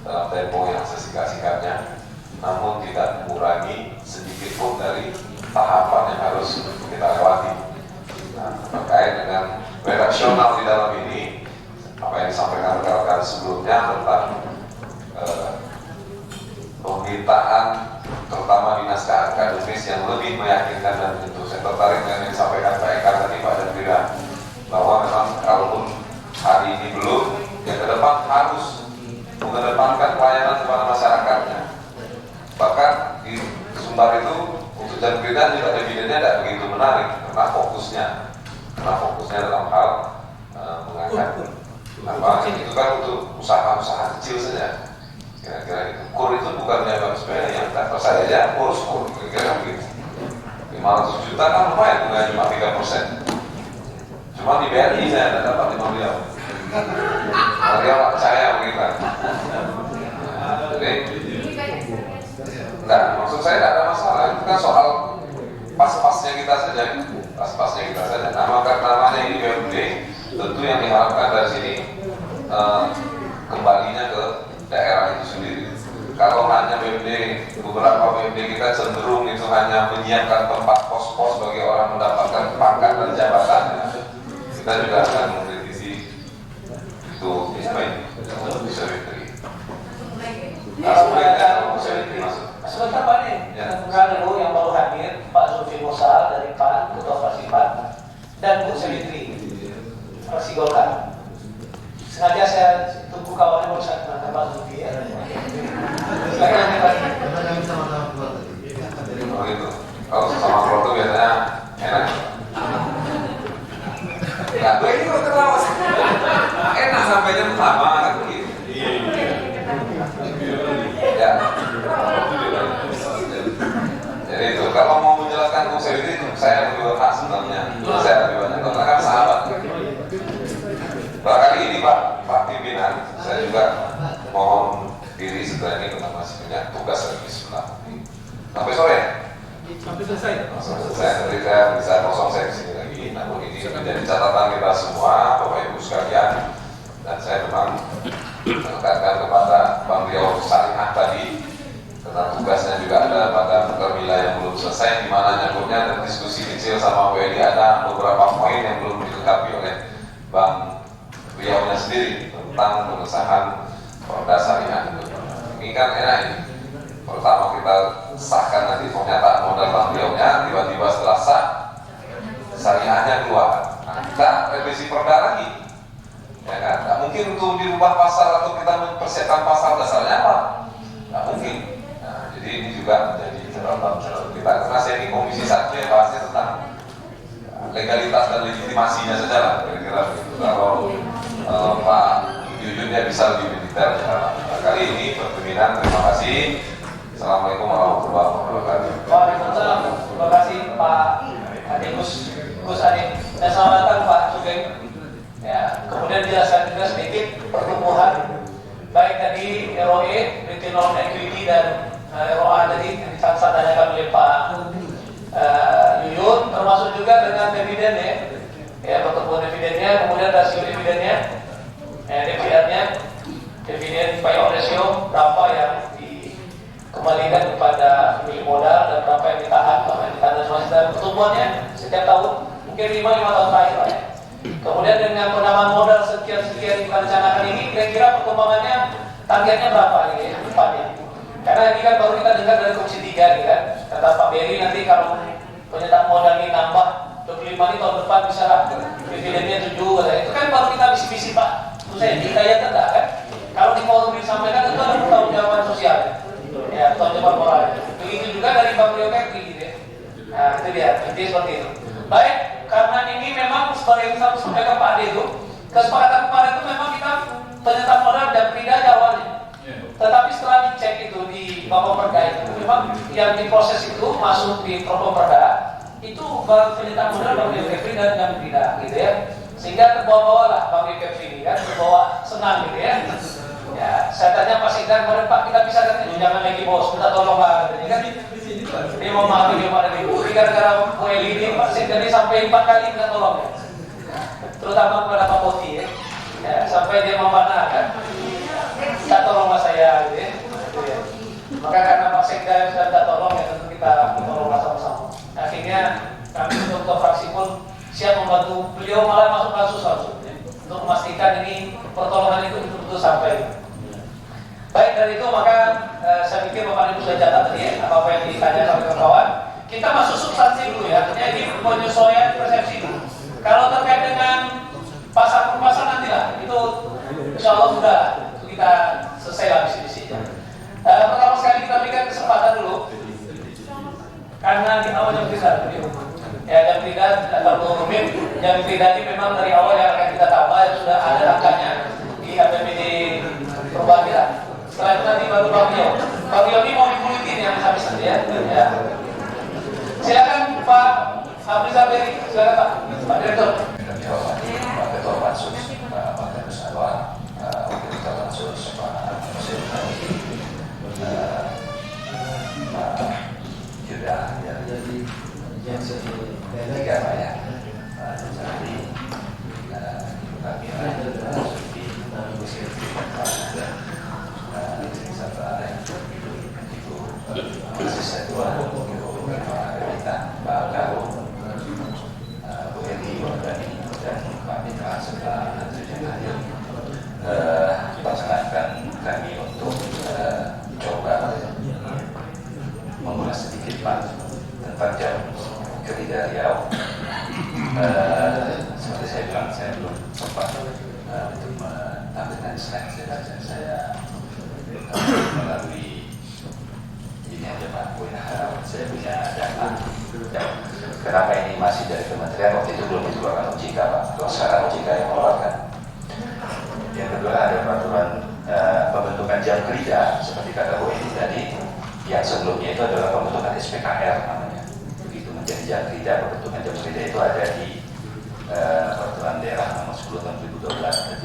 dalam tempo yang sesingkat-singkatnya, namun tidak mengurangi sedikit pun dari tahapan yang harus kita lewati. Nah, terkait dengan redaksional di dalam ini, apa yang disampaikan rekan-rekan sebelumnya tentang permintaan terutama di naskah akademis yang lebih meyakinkan dan tentu saya tertarik dengan yang disampaikan Pak Eka tadi, Pak Jandrida, bahwa memang kalaupun hari ini belum, yang ke depan harus mengedepankan pelayanan kepada masyarakatnya. Bahkan di Sumbar itu untuk Jandrida juga dividennya tidak begitu menarik karena fokusnya dalam hal mengangkat itu kan untuk usaha-usaha kecil saja. Kira-kira itu. KUR itu bukan jabatan sepeda yang tak percaya aja, KUR, kira-kira begitu. 500 juta kan lumayan, bukan cuma 3%. Cuma di BRI saya tidak dapat 5 miliar. Dia nggak percaya begitu. Jadi, enggak, maksud saya tidak ada masalah. Itu kan soal pas-pasnya kita saja. Nah, maka namanya ini BUMD, tentu yang diharapkan dari sini kembalinya ke daerah itu sendiri. Kalau hanya beberapa BUMD kita cenderung itu hanya menyiapkan tempat pos-pos bagi orang mendapatkan pangkat dan jabatan, kita juga akan mengkritisi itu bisa diberi. Sebentar Pak nih, dulu yang baru hadir Pak Zulfi Musa dari PAN, Ketua Fraksi PAN, dan Bu Savitri, Fraksi Golkar. Sengaja saya tunggu kawannya baru saat menangkan Pak Zulfi ya. Silakan Pak. Begitu. Kalau sama keluarga biasanya enak. Ya, gue ini kok terlalu enak sampainya pertama kan begitu. Ya. Jadi itu kalau mau menjelaskan konsep itu saya lebih berhak sebenarnya. Saya lebih banyak karena kan sahabat. Barangkali ini Pak Pimpinan, saya juga mohon diri setelah ini karena masih punya tugas lagi sebentar. Sampai sore. Sampai selesai. Nanti saya bisa kosong saya kesini lagi. Namun ini menjadi catatan kita semua, Bapak Ibu sekalian. Dan saya memang menekankan kepada Bang Rio Salihah tadi tentang tugasnya juga ada pada Permila yang belum selesai, di mana nyangkutnya dan diskusi kecil sama WD ada beberapa poin yang belum dilengkapi oleh Bang Rio-nya sendiri tentang pengesahan Perda Syariah. Ini kan enak ini. Pertama kita sahkan nanti pernyataan modal Bang Rio-nya, tiba-tiba setelah sah syariahnya keluar. Nah, kita revisi perda lagi. Ya kan? Nggak mungkin untuk dirubah pasal atau kita mempersiapkan pasal dasarnya apa? Nggak mungkin. Nah, jadi ini juga menjadi catatan kita. Karena saya di Komisi 1 ya bahasnya tentang legalitas dan legitimasinya saja lah. Kira-kira begitu. Kalau Pak Yuyun ya bisa lebih detail. Kali ini berpimpinan, terima kasih. Assalamualaikum warahmatullahi wabarakatuh. Waalaikumsalam. Terima kasih Pak Ade Gus Ade. Dan selamat datang Pak Sugeng. Ya, kemudian dijelaskan juga sedikit pertumbuhan baik tadi ROE, Return on Equity dan ROA tadi yang ditanyakan oleh Pak Yuyun, termasuk juga dengan dividen ya pertumbuhan dividennya, kemudian rasio dividennya, dividen payout ratio berapa yang dikembalikan kepada pemilik modal dan berapa yang ditahan dan pertumbuhannya setiap tahun mungkin 5 tahun terakhir ya. Kemudian dengan penambahan modal sekian direncanakan ini, kira-kira perkembangannya targetnya berapa nih depannya? Karena ini kan baru kita dengar dari Komisi 3 nih kan, kata Pak Beri nanti kalau penyertaan modal ini nambah 25 ini tahun depan bisa lah dividennya 7 itu kan baru kita bisi-bisi Pak. Terus saya dikaya enggak kan? Kalau di forum disampaikan itu ada pertanggungjawaban sosial, ya pertanggungjawaban moral. Begitu juga dari Bang Rio Kekri gitu ya. Nah itu dia, intinya seperti itu. Baik, karena ini memang sebagai yang saya sampaikan Pak Ade itu, kesepakatan kemarin itu memang kita penyertaan modal dan tidak ada awalnya. Tetapi setelah dicek itu di Bapak Perda itu, memang yang diproses itu masuk di Bapak Perda itu penyertaan modal Bang Rio Kekri dan yang tidak gitu ya. Sehingga terbawa-bawa lah Bang Rio Kekri ini kan, terbawa senang gitu ya. Ya, saya tanya Pak Sikdan kemarin, Pak kita bisa kan itu jangan lagi bos, minta tolong Pak. Jadi kan dia mau maafin dia pada ibu. Gara-gara OL ini Pak Sikdan ini sampai 4 kali minta tolong ya. Terutama kepada Pak Poti ya. Ya, sampai dia memanah kan. Minta tolonglah saya gitu ya. Maka karena Pak Sekda sudah minta tolong ya tentu kita tolonglah sama-sama. Akhirnya kami untuk fraksi pun siap membantu beliau malah masuk kasus langsung ya, untuk memastikan ini pertolongan itu betul-betul sampai. Baik dari itu maka saya pikir Bapak Ibu sudah catat tadi ya, apa yang ditanya oleh kawan. Kita masuk substansi dulu ya, artinya ini penyesuaian persepsi dulu. Kalau terkait dengan pasar per pasar nantilah itu insya Allah sudah kita selesai lah diskusinya. Pertama sekali kita berikan kesempatan dulu karena di awal jam 3 ya jam 3 tidak terlalu rumit. Jam 3 ini memang dari awal yang akan kita tambah yang sudah ada angkanya di APBD perubahan kita. Setelah itu nanti baru Pak Bio ini mau dikulitin yang habis nanti ya. Silakan Pak Abrizal Beri, silakan Pak Direktur. Kami hormati Pak Ketua Pansus, Pak Martinus Anwar, Wakil Ketua Pansus, Pak Musim Tani, Pak Yuda, yang tiga Pak ya, Pak Nusantri, Ibu Kamila, Pak Sufi, Ibu Sylvie, Pak Suda, serta Ibu Asisten Ketua, Ibu Rita, Pak Galuh, Bu Edi, dan Pak Mitra serta tujuan hadir perkenankan kami untuk coba mengulas sedikit Pak tentang jam kerja Riau. Seperti saya bilang, saya belum sempat untuk menampilkan slide dan saya melalui ini aja Pak, saya punya data. Kenapa ini masih dari kementerian, waktu itu belum dikeluarkan OJK Pak, kalau sekarang OJK yang mengeluarkan. Yang kedua ada peraturan pembentukan jam kerja seperti kata Bu Edi tadi, yang sebelumnya itu adalah pembentukan SPKR namanya. Begitu menjadi jam kerja, pembentukan jam kerja itu ada di peraturan daerah nomor 10 tahun 2012 dan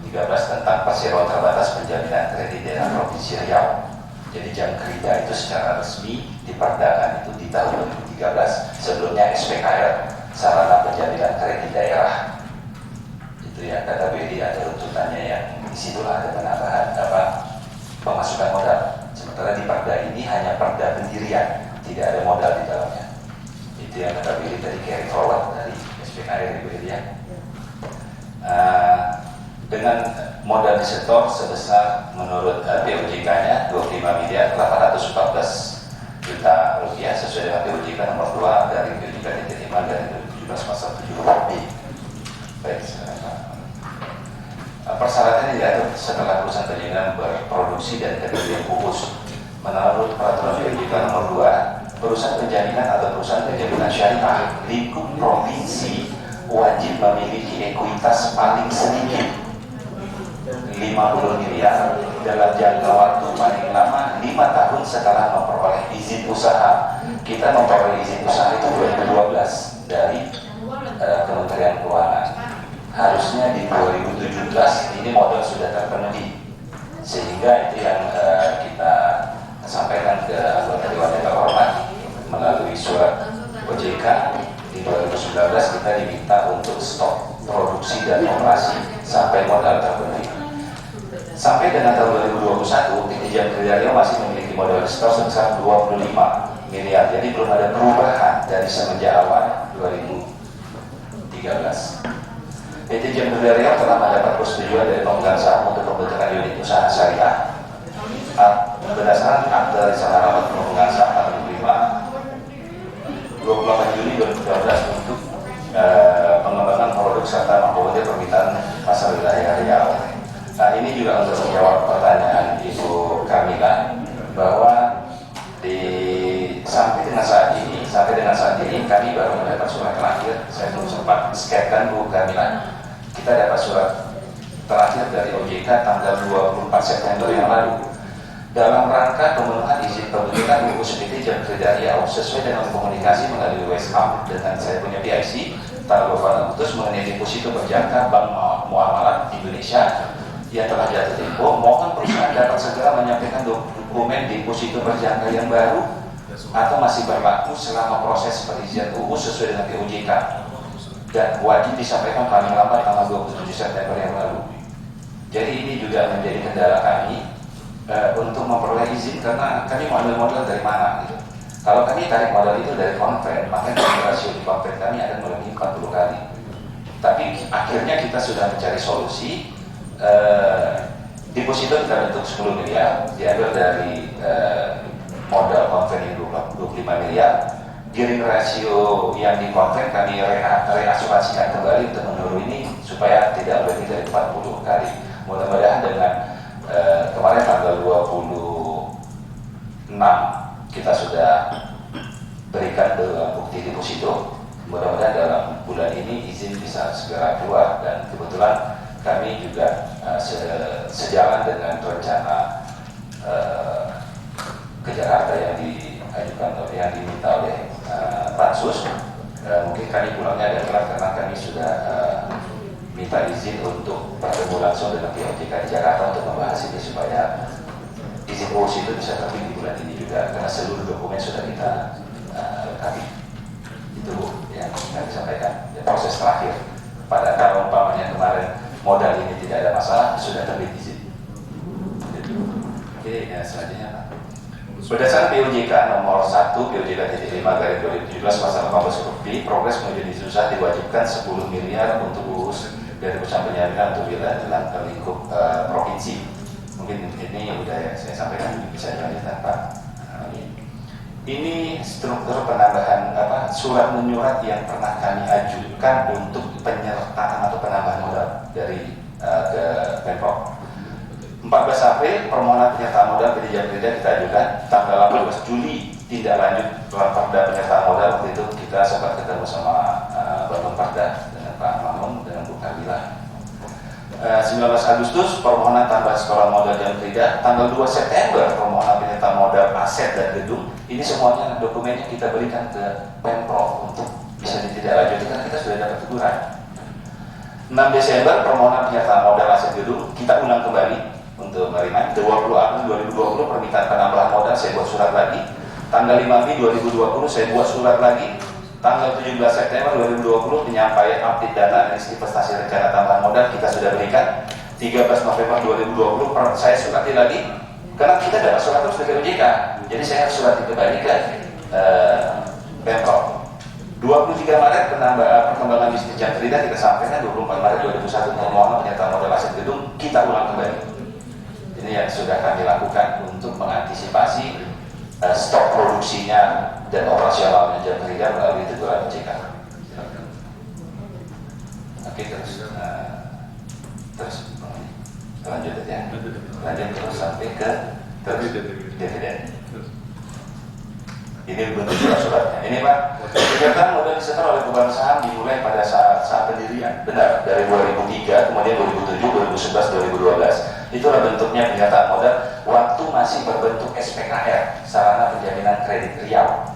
2013 tentang perseroan terbatas penjaminan kredit daerah Provinsi Riau. Jadi jam kerja itu secara resmi diperdakan itu di tahun 2013, sebelumnya SPKR, sarana penjaminan kredit daerah. Itu ya kata BD ada runtutannya yang disitulah ada penambahan pemasukan modal. Sementara di Perda ini hanya perda pendirian, tidak ada modal di dalamnya. Itu yang kata BD tadi carry forward dari SPKR itu ya. Dengan modal disetor sebesar menurut POJK-nya 25 miliar 814 juta rupiah sesuai dengan POJK nomor 2 dari POJK diterima dari 2017 pasal 7B. Baik, persyaratannya diatur setelah perusahaan penjaringan berproduksi dan ketentuan khusus. Menurut peraturan POJK nomor 2, perusahaan penjaminan atau perusahaan penjaminan syariah lingkup provinsi wajib memiliki ekuitas paling sedikit 50 miliar dalam jangka waktu paling lama 5 tahun setelah memperoleh izin usaha. Kita memperoleh izin usaha itu 2012 dari Kementerian Keuangan. Harusnya di 2017 ini modal sudah terpenuhi, sehingga itu yang kita sampaikan ke anggota Dewan yang terhormat melalui surat OJK di 2019 kita diminta untuk stop produksi dan operasi sampai modal terpenuhi. Sampai dengan tahun 2021, PT Jam Kerja Riau masih memiliki modal store sebesar 25 miliar. Jadi belum ada perubahan dari semenjak awal 2013. PT Jam Kerja Riau telah mendapat persetujuan dari pemegang saham untuk pembentukan unit usaha syariah. Berdasarkan akte rencana rapat pemegang saham 28 Juli 2012 untuk pengembangan produk serta mengakomodir permintaan pasar wilayah Riau. Nah ini juga untuk menjawab pertanyaan Ibu Kamila bahwa sampai dengan saat ini kami baru mendapat surat terakhir. Saya belum sempat sketkan Bu Kamila. Kita dapat surat terakhir dari OJK tanggal 24 September yang lalu dalam rangka pemenuhan izin pembentukan gugus PT Jam Kerja Riau sesuai dengan komunikasi melalui WhatsApp dengan saya punya PIC tanggal 2 Agustus mengenai deposito berjangka Bank Muamalat Indonesia yang telah jatuh tempo, mohon perusahaan dapat segera menyampaikan dokumen deposito berjangka yang baru atau masih berlaku selama proses perizinan UU sesuai dengan POJK, dan wajib disampaikan paling lambat tanggal 27 September yang lalu. Jadi ini juga menjadi kendala kami untuk memperoleh izin, karena kami modal dari mana gitu. Kalau kami tarik modal itu dari konven, maka rasio di konven kami akan melebihi 40 kali. Tapi akhirnya kita sudah mencari solusi. Deposito kita bentuk 10 miliar, diambil dari modal konven yang 25 miliar. Gearing rasio yang di konven kami reasuransikan kembali untuk menurun ini supaya tidak lebih dari 40 kali. Mudah-mudahan dengan kemarin tanggal 26 kita sudah berikan bukti deposito. Mudah-mudahan dalam bulan ini izin bisa segera keluar, dan kebetulan kami juga sejalan dengan rencana ke Jakarta yang diajukan, yang diminta oleh Pansus. Mungkin kami pulangnya agak telat karena kami sudah minta izin untuk bertemu langsung dengan POJK di Jakarta untuk membahas ini supaya izin urus itu bisa terbit di bulan ini juga, karena seluruh dokumen sudah kita lengkapi. Itu yang kami sampaikan. Ya, proses terakhir pada kalau umpamanya kemarin modal ini tidak ada masalah, sudah terbit izin. Oke, ya, selanjutnya Pak. Berdasarkan POJK nomor 1 POJK.5/2017 pasal 18 huruf B, progres menuju susah diwajibkan 10 miliar untuk urus dari perusahaan penyaringan untuk wilayah dalam lingkup provinsi. Mungkin ini udah ya, saya sampaikan, bisa dilanjutkan Pak. Ini struktur penambahan surat menyurat yang pernah kami ajukan untuk penyertaan atau penambahan modal dari ke Pemprov. 14 April permohonan penyertaan modal Pdj kita ajukan. Tanggal 18 Juli tindak lanjut Perda penyertaan modal. Waktu itu kita sempat ketemu sama Bapak Perda dengan Pak Mamun dengan Bu Kamila. 19 Agustus permohonan tambah sekolah modal dan tidak. Tanggal 2 September permohonan penyertaan modal aset dan gedung. Ini semuanya dokumennya kita berikan ke Pemprov untuk bisa ditindaklanjuti karena kita sudah dapat teguran. 6 Desember permohonan penyertaan modal aset gedung kita ulang kembali untuk menerima. 20 April 2020 permintaan penambahan modal saya buat surat lagi. Tanggal 5 Mei 2020 saya buat surat lagi. Tanggal 17 September 2020 penyampaian update data dan investasi rencana tambahan modal kita sudah berikan. 13 November 2020 saya surati lagi karena kita dapat surat terus dari OJK. Jadi saya harus surati kembali ke Pemprov. 23 Maret perkembangan bisnis jam kerja kita sampaikan. 24 Maret 2021 permohonan penyertaan modal aset gedung kita ulang kembali. Ini yang sudah kami lakukan untuk mengantisipasi stok produksinya dan operasionalnya jam kerja melalui teguran OJK. Oke, terus lanjut ya. Lanjut terus sampai ke dividen. Ini bentuk surat-suratnya. Ini Pak, kegiatan modal disetor oleh pemegang saham dimulai pada saat pendirian. Benar, dari 2003, kemudian 2007, 2011, 2012. Itulah bentuknya pernyataan modal waktu masih berbentuk SPKR, sarana penjaminan kredit Riau.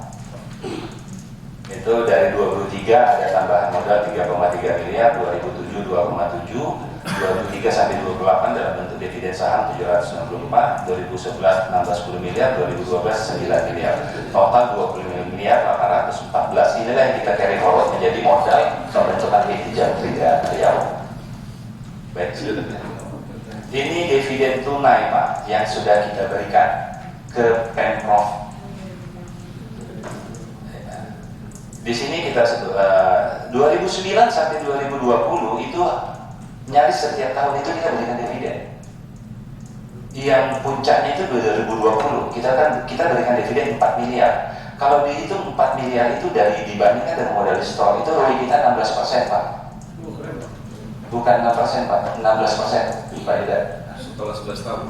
Itu dari 2003 ada tambahan modal 3,3 miliar, 2007 2,7, 2003 sampai 28 dalam bentuk dividen saham 764, 2011 16 miliar, 2012 9 miliar, total 20 miliar 814. Inilah yang kita carry forward menjadi modal pembentukan dividen Riau. Baik, ini dividen tunai Pak yang sudah kita berikan ke Pemprov. Di sini kita 2009 sampai 2020 itu nyaris setiap tahun itu kita berikan dividen. Yang puncaknya itu 2020 kita berikan dividen 4 miliar. Kalau dihitung 4 miliar itu dari dibandingkan dengan modal di store itu ROI kita 16% Pak. Bukan 6% Pak, 16% Pak Ida. Setelah 11 tahun.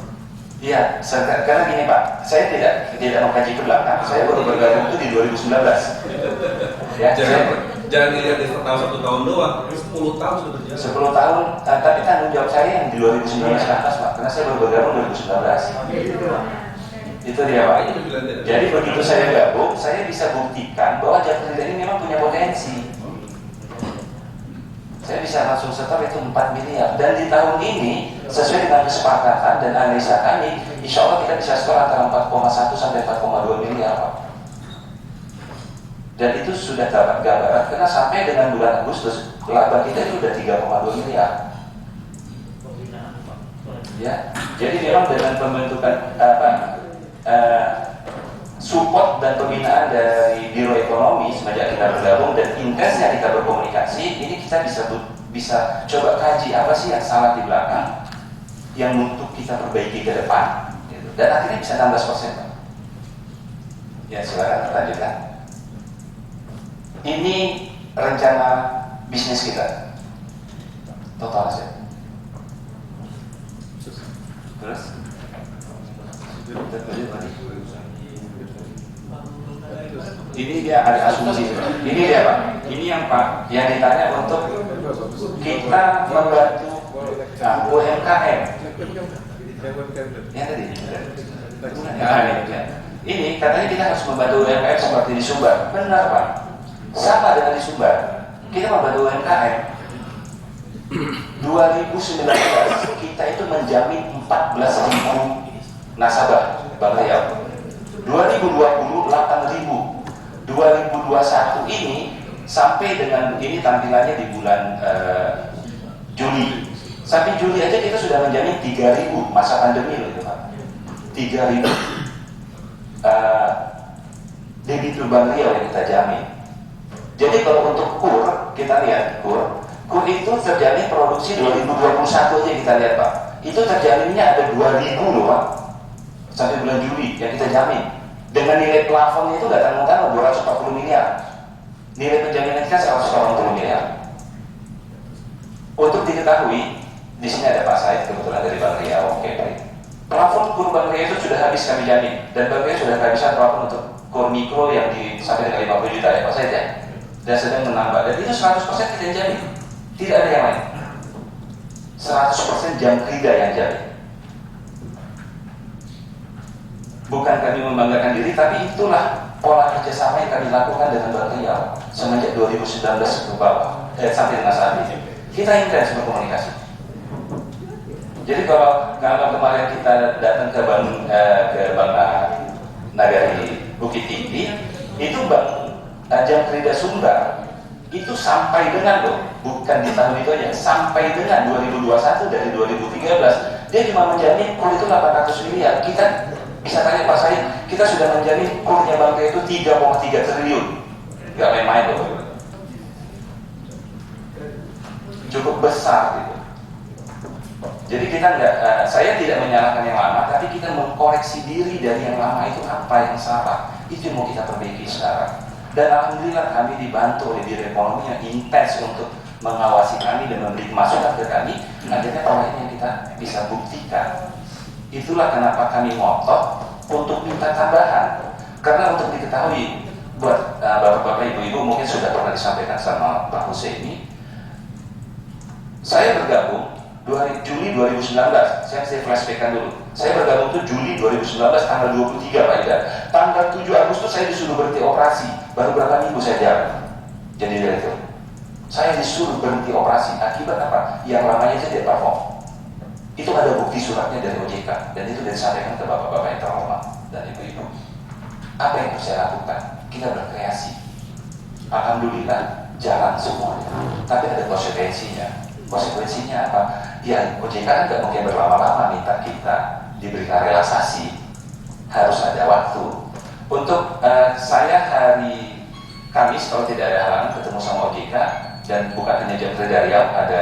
Iya, karena gini Pak, saya tidak mengkaji ke belakang. Saya baru bergabung itu di 2019. Ya, Jangan dilihat di tahun 1 tahun doang, 10 tahun sudah berjalan. 10 tahun, tapi tanggung jawab saya yang di 2019 Pak, karena saya baru bergabung 2019. Itu dia Pak. Jadi begitu saya gabung, saya bisa buktikan bahwa Jakarta ini memang punya potensi. Saya bisa langsung setor itu 4 miliar. Dan di tahun ini sesuai dengan kesepakatan dan analisa kami, insya Allah kita bisa skor antara 4,1 sampai 4,2 miliar Pak. Dan itu sudah dapat gambaran karena sampai dengan bulan Agustus laba kita itu sudah 3,2 miliar. Ya, jadi memang dengan pembentukan support dan pembinaan dari Biro Ekonomi semenjak kita bergabung dan intensnya kita berkomunikasi, ini kita bisa coba kaji apa sih yang salah di belakang yang untuk kita perbaiki ke depan, gitu. Dan akhirnya bisa 16%. Pak. Ya silakan lanjutkan. Ini rencana bisnis kita total aset. Terus ini dia ada asumsi. Ini dia Pak. Ini yang Pak yang ditanya untuk kita membantu UMKM. Ya tadi. Ini katanya kita harus membantu UMKM seperti di Sumbar. Benar Pak. Sama dengan di Sumbar. Kita membantu UMKM. 2019 kita itu menjamin 14.000 nasabah Bang Riau. 2020 8.000. 2021 ini sampai dengan ini tampilannya di bulan Juli. Sampai Juli aja kita sudah menjamin 3.000 masa pandemi loh itu Pak. 3.000 debitur Bang Riau yang kita jamin. Jadi kalau untuk KUR kita lihat KUR itu terjamin produksi 2021 aja kita lihat Pak. Itu terjaminnya ada 2.000 loh Pak. Sampai bulan Juli yang kita jamin. Dengan nilai plafonnya itu nggak tanggung-tanggung 240 miliar. Nilai penjaminan kita 180 miliar. Untuk diketahui, di sini ada Pak Said kebetulan dari Bang Riau. Oke baik. Plafon KUR Bang Riau itu sudah habis kami jamin dan Bang Riau sudah kehabisan plafon untuk KUR mikro yang sampai dengan 50 juta ya Pak Said ya. Dan sedang menambah dan itu 100% kita jamin. Tidak ada yang lain. 100% jam kerja yang jamin. Bukan kami membanggakan diri, tapi itulah pola kerjasama yang kami lakukan dengan Bang Riau semenjak 2019 ke bawah sampai dengan saat ini. Kita intens berkomunikasi. Jadi kalau kemarin kita datang ke Bang Nagari Bukit Tinggi, itu Bang Jam Kerja Sumbar itu sampai dengan bukan di tahun itu aja, sampai dengan 2021 dari 2013 dia cuma menjamin KUR itu 800 miliar. Kita bisa tanya Pak Said, kita sudah menjamin KUR-nya Bang Riau itu 3,3 triliun. Gak main-main loh. Cukup besar gitu. Jadi kita saya tidak menyalahkan yang lama, tapi kita mengkoreksi diri dari yang lama itu apa yang salah. Itu yang mau kita perbaiki sekarang. Dan alhamdulillah kami dibantu oleh Biro Ekonomi yang intens untuk mengawasi kami dan memberi masukan ke kami. Akhirnya pola ini yang kita bisa buktikan. Itulah kenapa kami ngotot untuk minta tambahan. Karena untuk diketahui buat bapak-bapak, ibu-ibu mungkin sudah pernah disampaikan sama Pak Husaini. Saya bergabung Juli 2019. Saya flashbackkan dulu. Saya bergabung itu Juli 2019 tanggal 23 Pak Ida. Tanggal 7 Agustus saya disuruh berhenti operasi. Baru berapa minggu saya jalan jadi direktur. Saya disuruh berhenti operasi. Akibat apa? Yang lamanya itu tidak perform. Itu ada bukti suratnya dari OJK dan itu disampaikan ke bapak-bapak yang terhormat dan ibu-ibu. Apa yang harus saya lakukan? Kita berkreasi. Alhamdulillah jalan semuanya. Tapi ada konsekuensinya. Konsekuensinya apa? Ya OJK kan nggak mungkin berlama-lama minta kita diberikan relaksasi. Harus ada waktu. Untuk saya hari Kamis kalau tidak ada halangan ketemu sama OJK dan bukan hanya jam kerja Riau, ada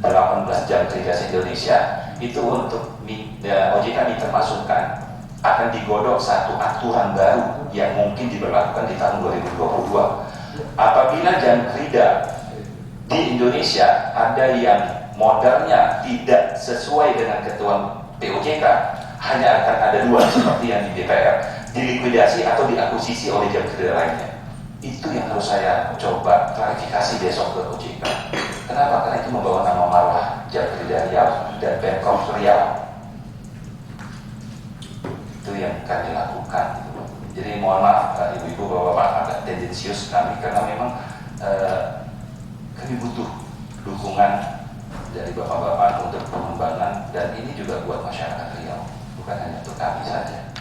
18 jam kerja se-Indonesia itu untuk OJK minta masukan akan digodok satu aturan baru yang mungkin diberlakukan di tahun 2022. Apabila jam kerja di Indonesia ada yang modelnya tidak sesuai dengan ketentuan POJK, hanya akan ada dua seperti yang di DPR, dilikuidasi atau diakuisisi oleh jam kerja lainnya. Itu yang harus saya coba klarifikasi besok ke OJK. Kenapa? Karena itu membawa nama maruah jam kerja Riau dan Pemprov Riau. Itu yang kami lakukan. Jadi mohon maaf ibu-ibu bapak-bapak agak tendensius kami karena memang kami butuh dukungan dari Bapak-Bapak untuk pengembangan, dan ini juga buat masyarakat Riau, bukan hanya untuk kami saja.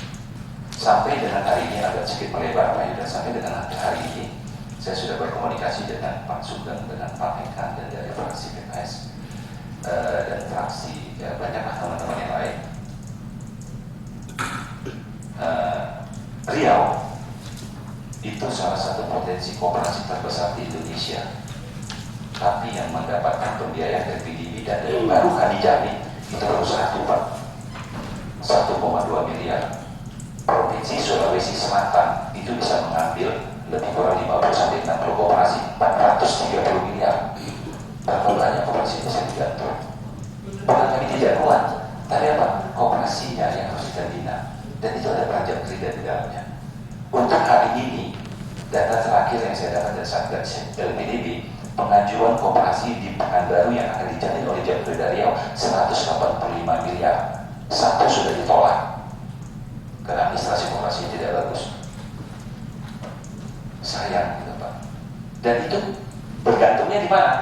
Sampai dengan hari ini agak sedikit melebar Pak Yuda, sampai dengan hari ini saya sudah berkomunikasi dengan Pak Sugeng, dengan Pak Ekan, dan dari fraksi PKS dan fraksi banyaklah teman-teman yang lain. Riau itu salah satu potensi koperasi terbesar di Indonesia, tapi yang mendapatkan pembiayaan dari PDB dan dari baru kali Jambi itu baru 1,2 miliar. Provinsi Sulawesi Selatan itu bisa mengambil lebih kurang 50-60 koperasi 430 miliar. Berapa banyak koperasi itu bisa dibantu? Bukan kami tidak kuat, tapi apa? Koperasinya yang harus kita bina, dan itu ada pajak kerja di dalamnya. Untuk hari ini, data terakhir yang saya dapat dari Satgas LPDB, pengajuan koperasi di Pekanbaru yang akan dijalin oleh Jabodebek Riau 185 miliar. Satu sudah ditolak karena administrasi koperasi tidak bagus. Sayang gitu Pak. Dan itu bergantungnya di mana?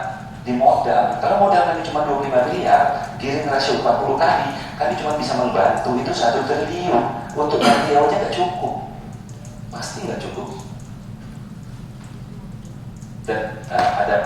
Di modal. Kalau modal kami cuma 25 miliar, giring rasio 40 kali, kami cuma bisa membantu itu 1 triliun. Untuk Riau aja nggak cukup. Pasti nggak cukup. Dan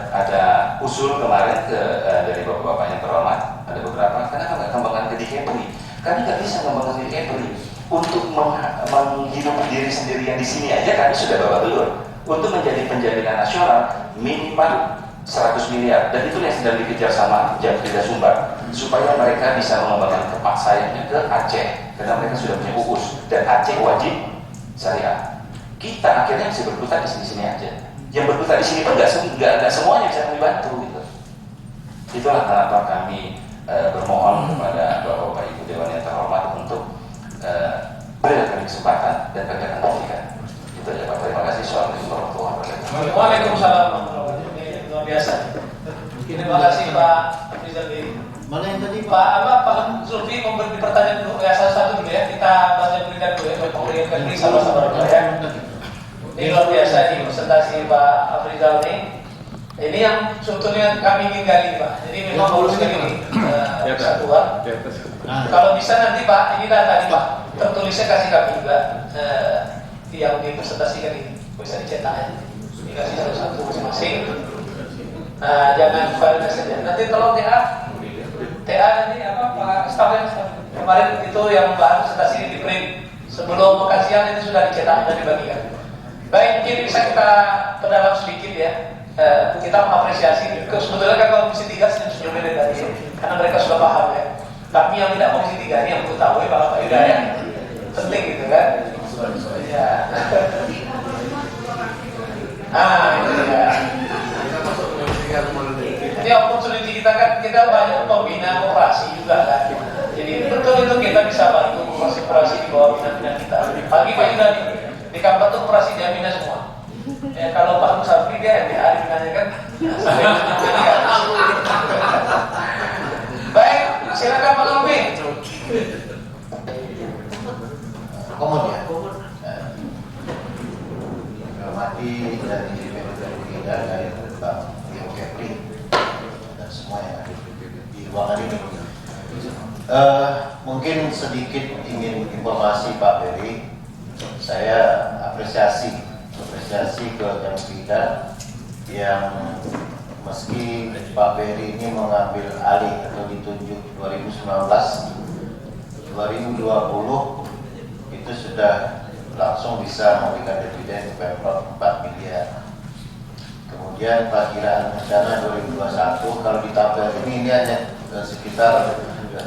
ada usul kemarin dari bapak-bapak yang terhormat, ada beberapa, kenapa nggak kembangkan ke Dikepri? Kami nggak bisa mengembangkan ke Dikepri. Untuk menghidupi diri sendiri yang di sini aja kami sudah bawa belur. Untuk menjadi penjaminan nasional minimal 100 miliar, dan itu yang sedang dikejar sama Jamkrida Sumbar, supaya mereka bisa mengembangkan kepak sayapnya ke Aceh, karena mereka sudah punya UUS dan Aceh wajib syariah. Kita akhirnya bisa berputar di sini-sini aja. Yang berputar di sini pun nggak semuanya bisa kami bantu gitu. Itulah kenapa kami bermohon kepada Bapak Ibu Dewan yang terhormat untuk berikan kami kesempatan dan kami akan buktikan. Itu aja Pak. Terima kasih. Assalamualaikum warahmatullahi wabarakatuh. Waalaikumsalam warahmatullahi wabarakatuh. Luar biasa. Terima kasih Pak Rizal. Mana yang tadi Pak Zulfi memberi pertanyaan dulu ya, satu dulu ya, kita baca berikan dulu ya, memberikan diri sama-sama dulu ya. Ini luar biasa ini presentasi Pak Afrizal ini. Ini yang sebetulnya kami ingin gali Pak. Jadi memang harus ini kesatuan. Kalau bisa nanti Pak, ini data nih Pak, tertulisnya kasih kami juga yang dipresentasikan ini bisa dicetak ya. Dikasih satu-satu masing-masing. Jangan validasi saja. Nanti tolong TA nanti apa Pak stafnya kemarin itu yang bahan presentasi ini di print sebelum makan siang ini sudah dicetak dan dibagikan. Baik, mungkin bisa kita perdalam sedikit ya. Kita mengapresiasi sebetulnya kan Komisi 3 senyum-senyum dari tadi karena mereka sudah paham ya. Tapi yang tidak Komisi 3 ini yang perlu tahu ya Pak Yuda ya, penting gitu kan. Ya. Itu ya. Jadi opportunity kita kan, kita banyak pembina koperasi juga kan. Jadi betul itu kita bisa bantu koperasi di bawah bina-bina kita. Pagi Pak Yuda nih, di Kampar tuh koperasi jaminan semua. Ya kalau Pak Musafri dia MBA binanya kan. Baik, silakan Pak Lumbi. Kemudian hormati dari PPD dari Bang Rio Kepri dan semua yang ada di ruangan ini. Mungkin sedikit ingin informasi Pak Beri. Saya apresiasi ke Jamkrida yang meski Pak Beri ini mengambil alih atau ditunjuk 2019, 2020 itu sudah langsung bisa memberikan dividen ke Pemprov 4 miliar. Kemudian perkiraan rencana 2021 kalau di tabel ini hanya sekitar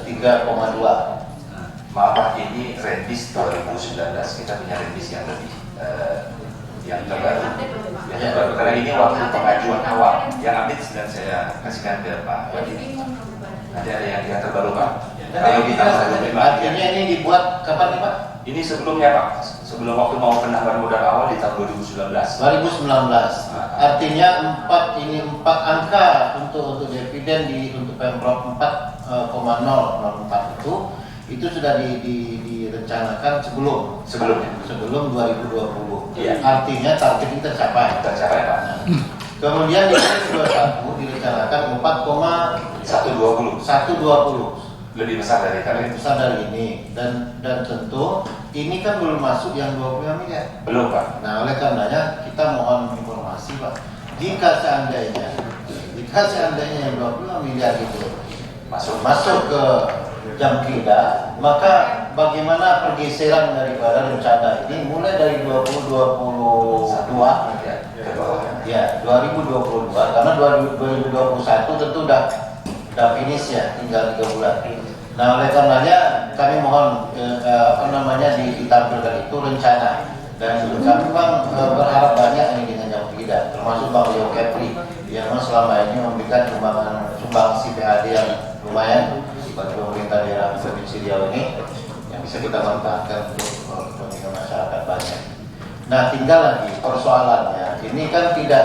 3,2. Maaf Pak, ini Rendis 2019, kita punya Rendis yang lebih yang terbaru. Yang terbaru karena ini waktu pengajuan awal. Yang update sedang saya kasihkan ke Pak Wadi. Nanti ada yang terbaru Pak. Kalau kita artinya ini dibuat kapan nih Pak? Ini sebelumnya Pak, sebelum waktu mau penambahan modal awal di tahun 2019. 2019. Artinya 4 angka untuk dividen untuk Pemprov 4,004 itu sudah direncanakan sebelum 2020. Iya. Artinya target ini tercapai. Tercapai Pak. Kemudian di 2021 direncanakan 4,120 Lebih besar dari kali lebih besar dari ini, dan tentu ini kan belum masuk yang 25 miliar. belum Pak. Nah, oleh karenanya kita mohon informasi Pak, jika seandainya yang 25 miliar itu masuk ke Jamkridah, maka bagaimana pergeseran daripada rencana ini mulai dari 2022 ya 2022, karena 2021 tentu udah finish ya, tinggal 3 bulan. Nah, oleh karenanya kami mohon ditampilkan itu rencana, dan kami Bang berharap banyak ini dengan Jamkridah, termasuk Bang Leo Kepri yang memang selama ini memberikan sumbangsi PAD yang lumayan bagi pemerintah daerah Provinsi Riau ini yang bisa kita manfaatkan untuk kepentingan masyarakat banyak. Nah, tinggal lagi persoalannya, ini kan tidak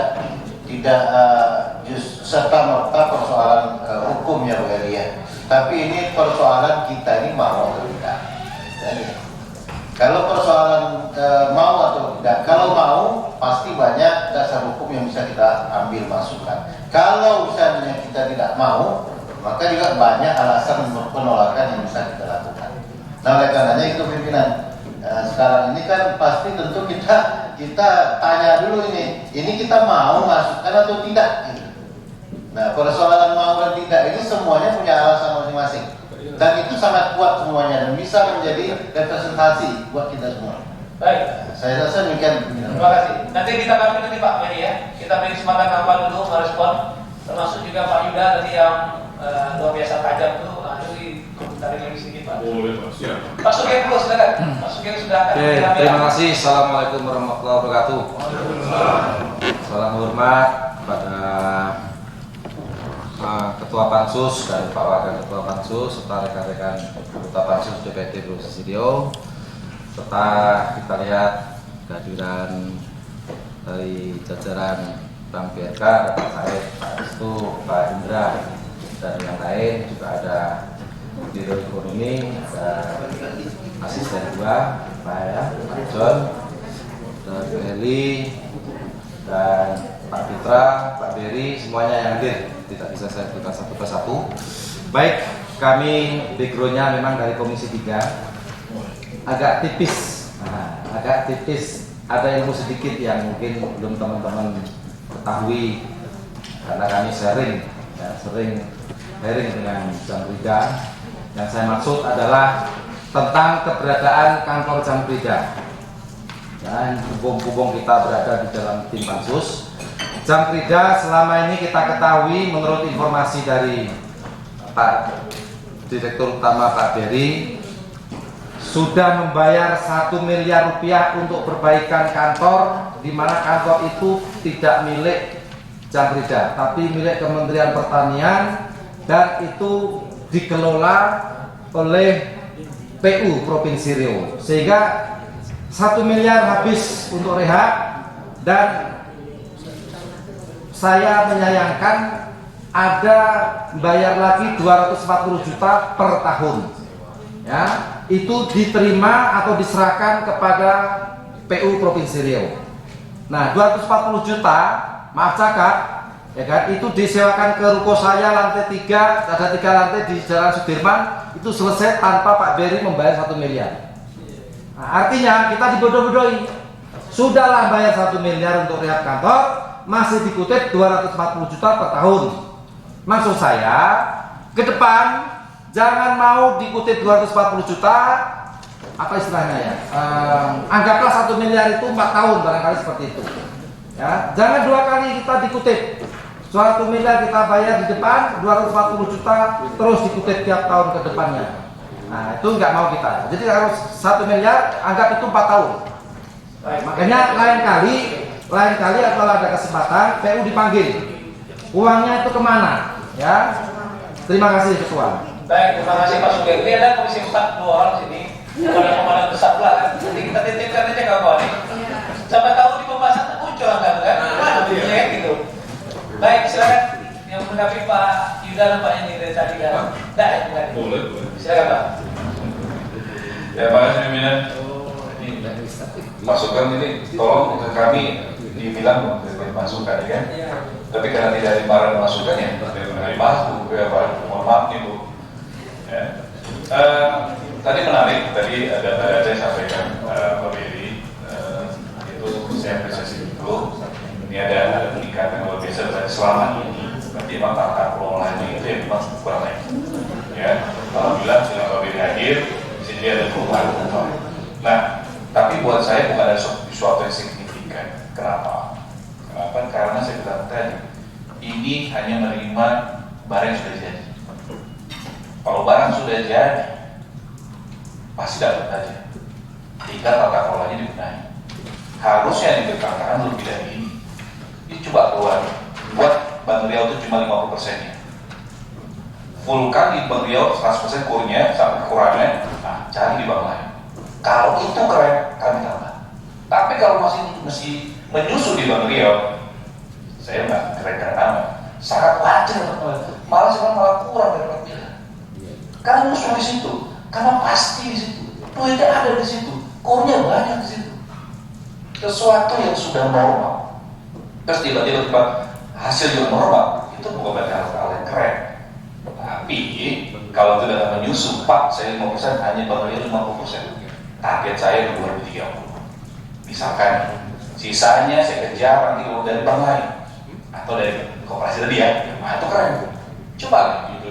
serta-merta persoalan hukum ya Bu Eli ya. Tapi ini persoalan kita ini mau atau tidak. Jadi, kalau persoalan mau atau tidak, kalau mau pasti banyak dasar hukum yang bisa kita ambil masukan. Kalau misalnya kita tidak mau, maka juga banyak alasan penolakan yang bisa kita lakukan. Nah, oleh karenanya itu pimpinan. Sekarang ini kan pasti tentu kita tanya dulu ini kita mau masukkan atau tidak. Nah, persoalan mau dan tidak ini semuanya punya alasan masing-masing, dan itu sangat kuat semuanya dan bisa menjadi representasi buat kita semua. Baik, Saya rasa demikian. terima kasih. Nanti ditanggapi nanti Pak Medi ya. Kita beri kesempatan Bapak dulu merespon, termasuk juga Pak Yuda tadi yang luar biasa tajam itu. Nanti dikomentari lagi sedikit Pak. Boleh Pak, siap. Pak Sugeng dulu silakan. Pak Sugeng sudah akan. Oke, terima kasih. Assalamualaikum warahmatullahi wabarakatuh. Salam hormat kepada Ketua Pansus dan Pak Wakil Ketua Pansus serta rekan-rekan Ketua Pansus DPRD Provinsi Riau, serta kita lihat kehadiran dari jajaran Bank BRK, Pak Said, Pak Restu, Pak Indra, dan yang lain juga ada Biro Ekonomi, ada asisten gua, Pak John, dan Bu Eli, dan Pak Fitra, Pak Beri, semuanya yang hadir, tidak bisa saya sebutkan satu persatu. Baik, kami backgroundnya memang dari Komisi 3, agak tipis, ada ilmu sedikit yang mungkin belum teman-teman ketahui, karena kami sering sharing dengan Jamkridah. Yang saya maksud adalah tentang keberadaan kantor Jamkridah. Dan hubung-hubung kita berada di dalam tim Pansus, Jamkridah selama ini kita ketahui menurut informasi dari Pak Direktur Utama Pak Beri sudah membayar 1 miliar rupiah untuk perbaikan kantor, di mana kantor itu tidak milik Jamkridah tapi milik Kementerian Pertanian, dan itu dikelola oleh PU Provinsi Riau, sehingga 1 miliar habis untuk rehab. Dan saya menyayangkan ada bayar lagi 240 juta per tahun ya, itu diterima atau diserahkan kepada PU Provinsi Riau. Nah, 240 juta, maaf cakap ya kan, itu disewakan ke ruko saya lantai 3, ada 3 lantai di Jalan Sudirman, itu selesai tanpa Pak Beri membayar 1 miliar. Nah, artinya kita dibodoh-bodohi. Sudahlah bayar 1 miliar untuk rehab kantor, masih dikutip 240 juta per tahun. Maksud saya, ke depan jangan mau dikutip 240 juta, apa istilahnya ya? Anggaplah 1 miliar itu 4 tahun barangkali seperti itu. Ya, jangan 2 kali kita dikutip. 1 miliar kita bayar di depan, 240 juta terus dikutip tiap tahun ke depannya. Nah, itu nggak mau kita. Jadi kalau 1 miliar anggap itu 4 tahun. Makanya lain kali kalau ada kesempatan PU dipanggil, uangnya itu kemana ya. Terima kasih Ketua. Baik, terima kasih Pak Sugeng. Ini ada Komisi 4 2 orang sini, komandan besar pula kan. Nanti kita titipkan aja kawan ini. Sampai tahu di pembahasan muncul angka kan, ya gitu. Baik, silakan yang menanggapi Pak Yuda dan Pak ini dari tadi kan. Boleh. Silakan Pak. Ya, Pak Pimpinan. Masukan ini tolong ke kami di dibilang memberi masukan ya kan? Tapi karena tidak ada masukan ya, tidak menerima ya Pak, mohon maaf nih Bu. Ya. Tadi menarik, tadi ada yang sampaikan Pak Beri, itu saya apresiasi dulu. Ini ada peningkatan luar biasa dari selama ini. Berarti memang tata kelolanya itu yang memang kurang baik. Ya, alhamdulillah setelah Pak Beri hadir, di sini ada perubahan. Nah, tapi buat saya bukan ada sesuatu yang signifikan. Kenapa? Karena saya bilang tadi, ini hanya menerima barang yang sudah jadi. Kalau barang sudah jadi, pasti dapat aja. Tinggal tata kelolanya dibenahi. Harusnya dikatakan lebih dari ini. Ini coba keluar. Buat Bang Riau itu cuma 50%-nya. Fullkan di Bang Riau 100% kurnya sampai kekurangannya. Nah, cari di Bang lain. Kalau itu keren, kami tambah. Tapi kalau masih menyusul di Bang Riau, saya nggak keren-keren amat. Sangat wajar, malah sekarang malah kurang dari Bang Riau. Karena musuh di situ, karena pasti di situ, duitnya ada di situ, kurnya banyak di situ. Sesuatu yang sudah normal, terus tiba-tiba hasil yang normal, itu bukan berarti hal yang keren. Tapi kalau itu datang menyusul, Pak, saya 5%, hanya Bang Riau 50%. Target saya 2030. Misalkan sisanya saya kejar nanti dari bank lain atau dari koperasi tadi ya, nah itu keren. Coba gitu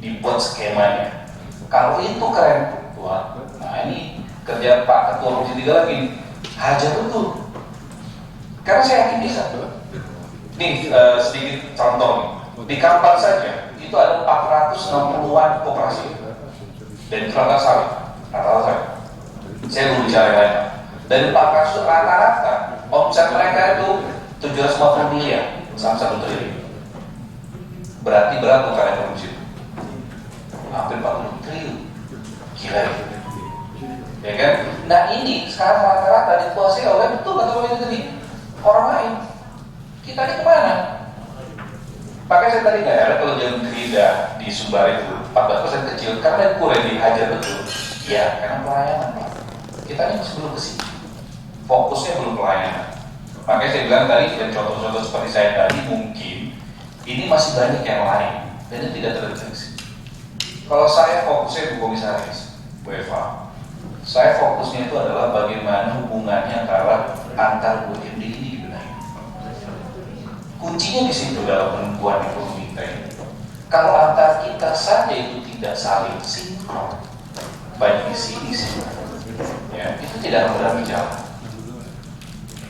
dibuat skemanya. Kalau itu keren, Tuhan. Nah ini kerja Pak Ketua Komisi 3 lagi, hajar betul. Karena saya yakin bisa. Nih sedikit contoh nih. Di Kampar saja itu ada 460-an koperasi dan kelangkaan sawit. Rata-rata sawit. Saya belum bicara lain. Dari 400 rata-rata omset mereka itu 750 miliar sama 1 triliun. Berarti berapa kalian produksi itu? Hampir 40 triliun. Gila ya. Ya kan? Nah ini sekarang rata-rata dikuasai oleh betul kata Pak tadi orang lain. Kita ini kemana? Makanya saya tadi nggak ada kalau jalan kerida di Sumbar itu 14% kecil karena kurang dihajar betul. Ya karena pelayanan Pak. Kita ini masih belum ke sini. Fokusnya belum pelayanan. Makanya saya bilang tadi dan contoh-contoh seperti saya tadi mungkin ini masih banyak yang lain dan itu tidak terdeteksi. Kalau saya fokusnya Bu Komisaris, Bu Eva, saya fokusnya itu adalah bagaimana hubungannya antar UMD ini dibenahi. Kuncinya di situ dalam penentuan ekonomi kita ini. Kalau antar kita saja itu tidak saling sinkron, baik di sini ya, itu tidak akan berani jalan.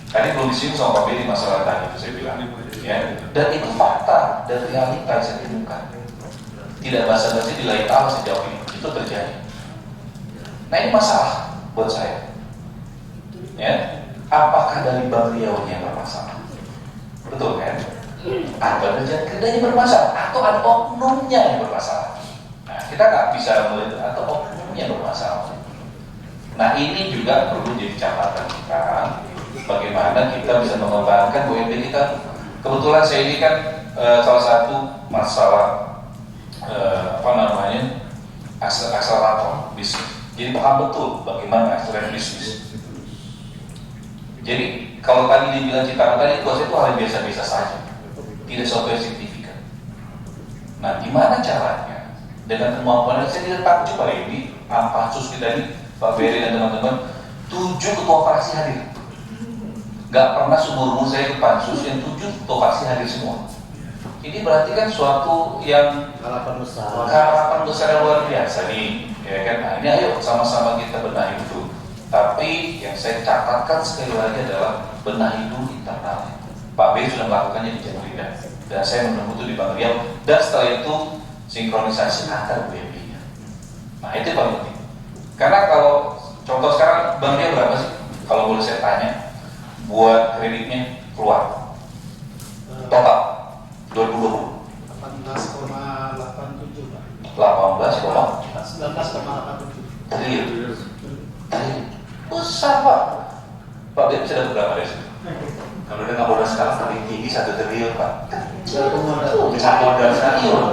Tadi belum disinggung sama Pak Beri masalah tadi itu saya bilang, ya. Dan itu fakta dan realita yang saya temukan. Tidak basa-basi di lain hal sejauh ini itu terjadi. Nah ini masalah buat saya. Ya, apakah dari Bang Riau yang bermasalah? Betul kan? Atau kerja kerjanya bermasalah? Atau ada oknumnya yang bermasalah? Nah kita nggak bisa melihat atau oknumnya bermasalah. Nah ini juga perlu jadi catatan kita. Bagaimana kita bisa mengembangkan UMD kita. Kebetulan saya ini kan salah satu masalah akselerator bisnis. Jadi paham betul bagaimana akselerator bisnis. Jadi kalau tadi dibilang cita tadi kuasa itu hal yang biasa-biasa saja, tidak sesuatu yang signifikan. Nah gimana caranya? Dengan kemampuan saya tidak takjub pada ini Pansus kita ini Pak Beri dan teman-teman 7 ketua fraksi hadir. Gak pernah seumur saya ke Pansus yang 7 ketua fraksi hadir semua. Ini berarti kan suatu yang harapan besar yang luar biasa nih, ya kan? Nah, ini ayo sama-sama kita benahi dulu. Tapi yang saya catatkan sekali lagi adalah benahi dulu internalnya. Pak B sudah melakukannya di Jakarta dan saya menunggu itu di Bang Riau. Dan setelah itu sinkronisasi antar BMI-nya. Nah itu paling penting. Karena kalau contoh sekarang Bang Riau berapa sih? Kalau boleh saya tanya, buat kreditnya keluar total 2020 18,87 Pak. 19,87 triliun. Besar Pak. Pak dia bisa dapat berapa dari situ? Kalau dengan modal sekarang paling tinggi 1 triliun Pak. Dengan modal triliun.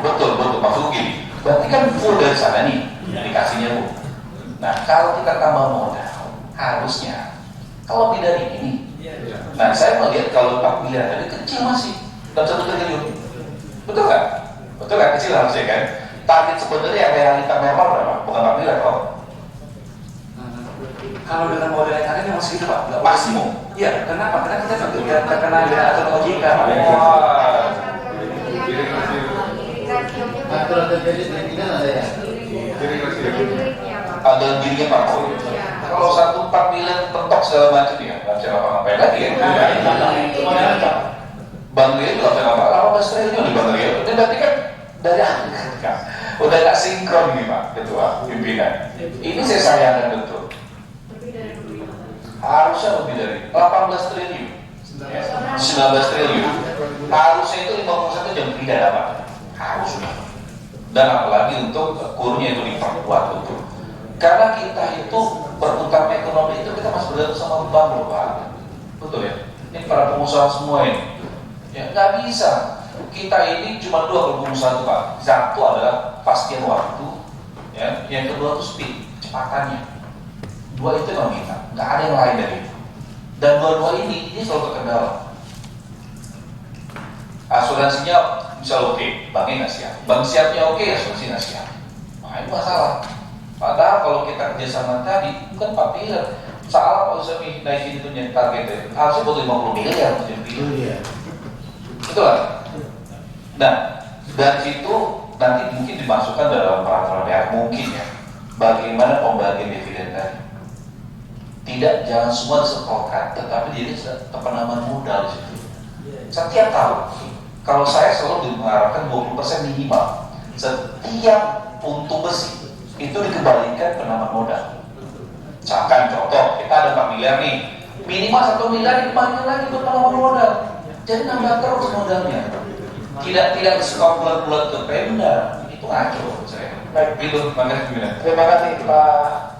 Betul. Maksudku gini. Berarti kan full dari sana nih dikasihnya Bu. Nah kalau kita tambah modal harusnya kalau lebih dari ini Nah, saya melihat kalau 4 miliar tadi kecil masih dalam 1 triliun. Betul nggak? Betul nggak, kecil harusnya kan? Target sebenarnya yang realita memang berapa? Bukan 4 miliar kok. Kalau dengan model yang ada memang segitu Pak, nggak maksimum. Iya, kenapa? Karena kita tidak terkena dengan aturan OJK. Aturan terjadi tidak ada ya. Ada dirinya Pak. Kalau 1,4 miliar pentok segala macam ya, nggak bisa ngapa-ngapain lagi ya. Bang Rio nggak bisa ngapa-ngapain, 18 triliun di Bang Rio. Ini berarti kan dari Amerika. Udah nggak sinkron nih Pak Ketua Pimpinan. Ini saya sayangkan betul. Harusnya lebih dari 18 triliun. 19 triliun. Harusnya itu 51 jam pidana Pak. Harusnya. Dan apalagi untuk kurnya itu diperkuat betul. Karena kita itu berutang ekonomi itu kita masih bergantung sama bank loh Pak. Betul ya? Ini para pengusaha semua ini. Ya nggak bisa. Kita ini cuma 2 pengusaha itu Pak. Satu adalah pastian waktu, ya. Yang kedua itu speed, kecepatannya. 2 itu yang kita. Nggak ada yang lain dari itu. Dan 2 ini selalu terkendala. Asuransinya bisa oke, banknya nggak siap. Bank siapnya oke, asuransi nggak siap. Nah itu masalah. Padahal kalau kita kerjasama tadi, bukan 4 miliar. Salah kalau saya naikin itu targetnya. Harusnya buat 50 miliar. Betul kan? Nah, dari situ nanti mungkin dimasukkan dalam peraturan daerah mungkin ya. Bagaimana pembagian dividen tadi? Tidak, jangan semua disetorkan, tetapi jadi penambahan modal di situ. Setiap tahun, kalau saya selalu mengharapkan 20% minimal. Setiap puntung besi itu dikembalikan penambahan modal. Misalkan contoh, kita ada 4 miliar nih, minimal 1 miliar dikembalikan lagi buat penambahan modal. Jadi nambah terus modalnya. Tidak skor bulat-bulat ke Pemda, itu ngaco menurut saya. Baik, itu makasih. Terima kasih Pak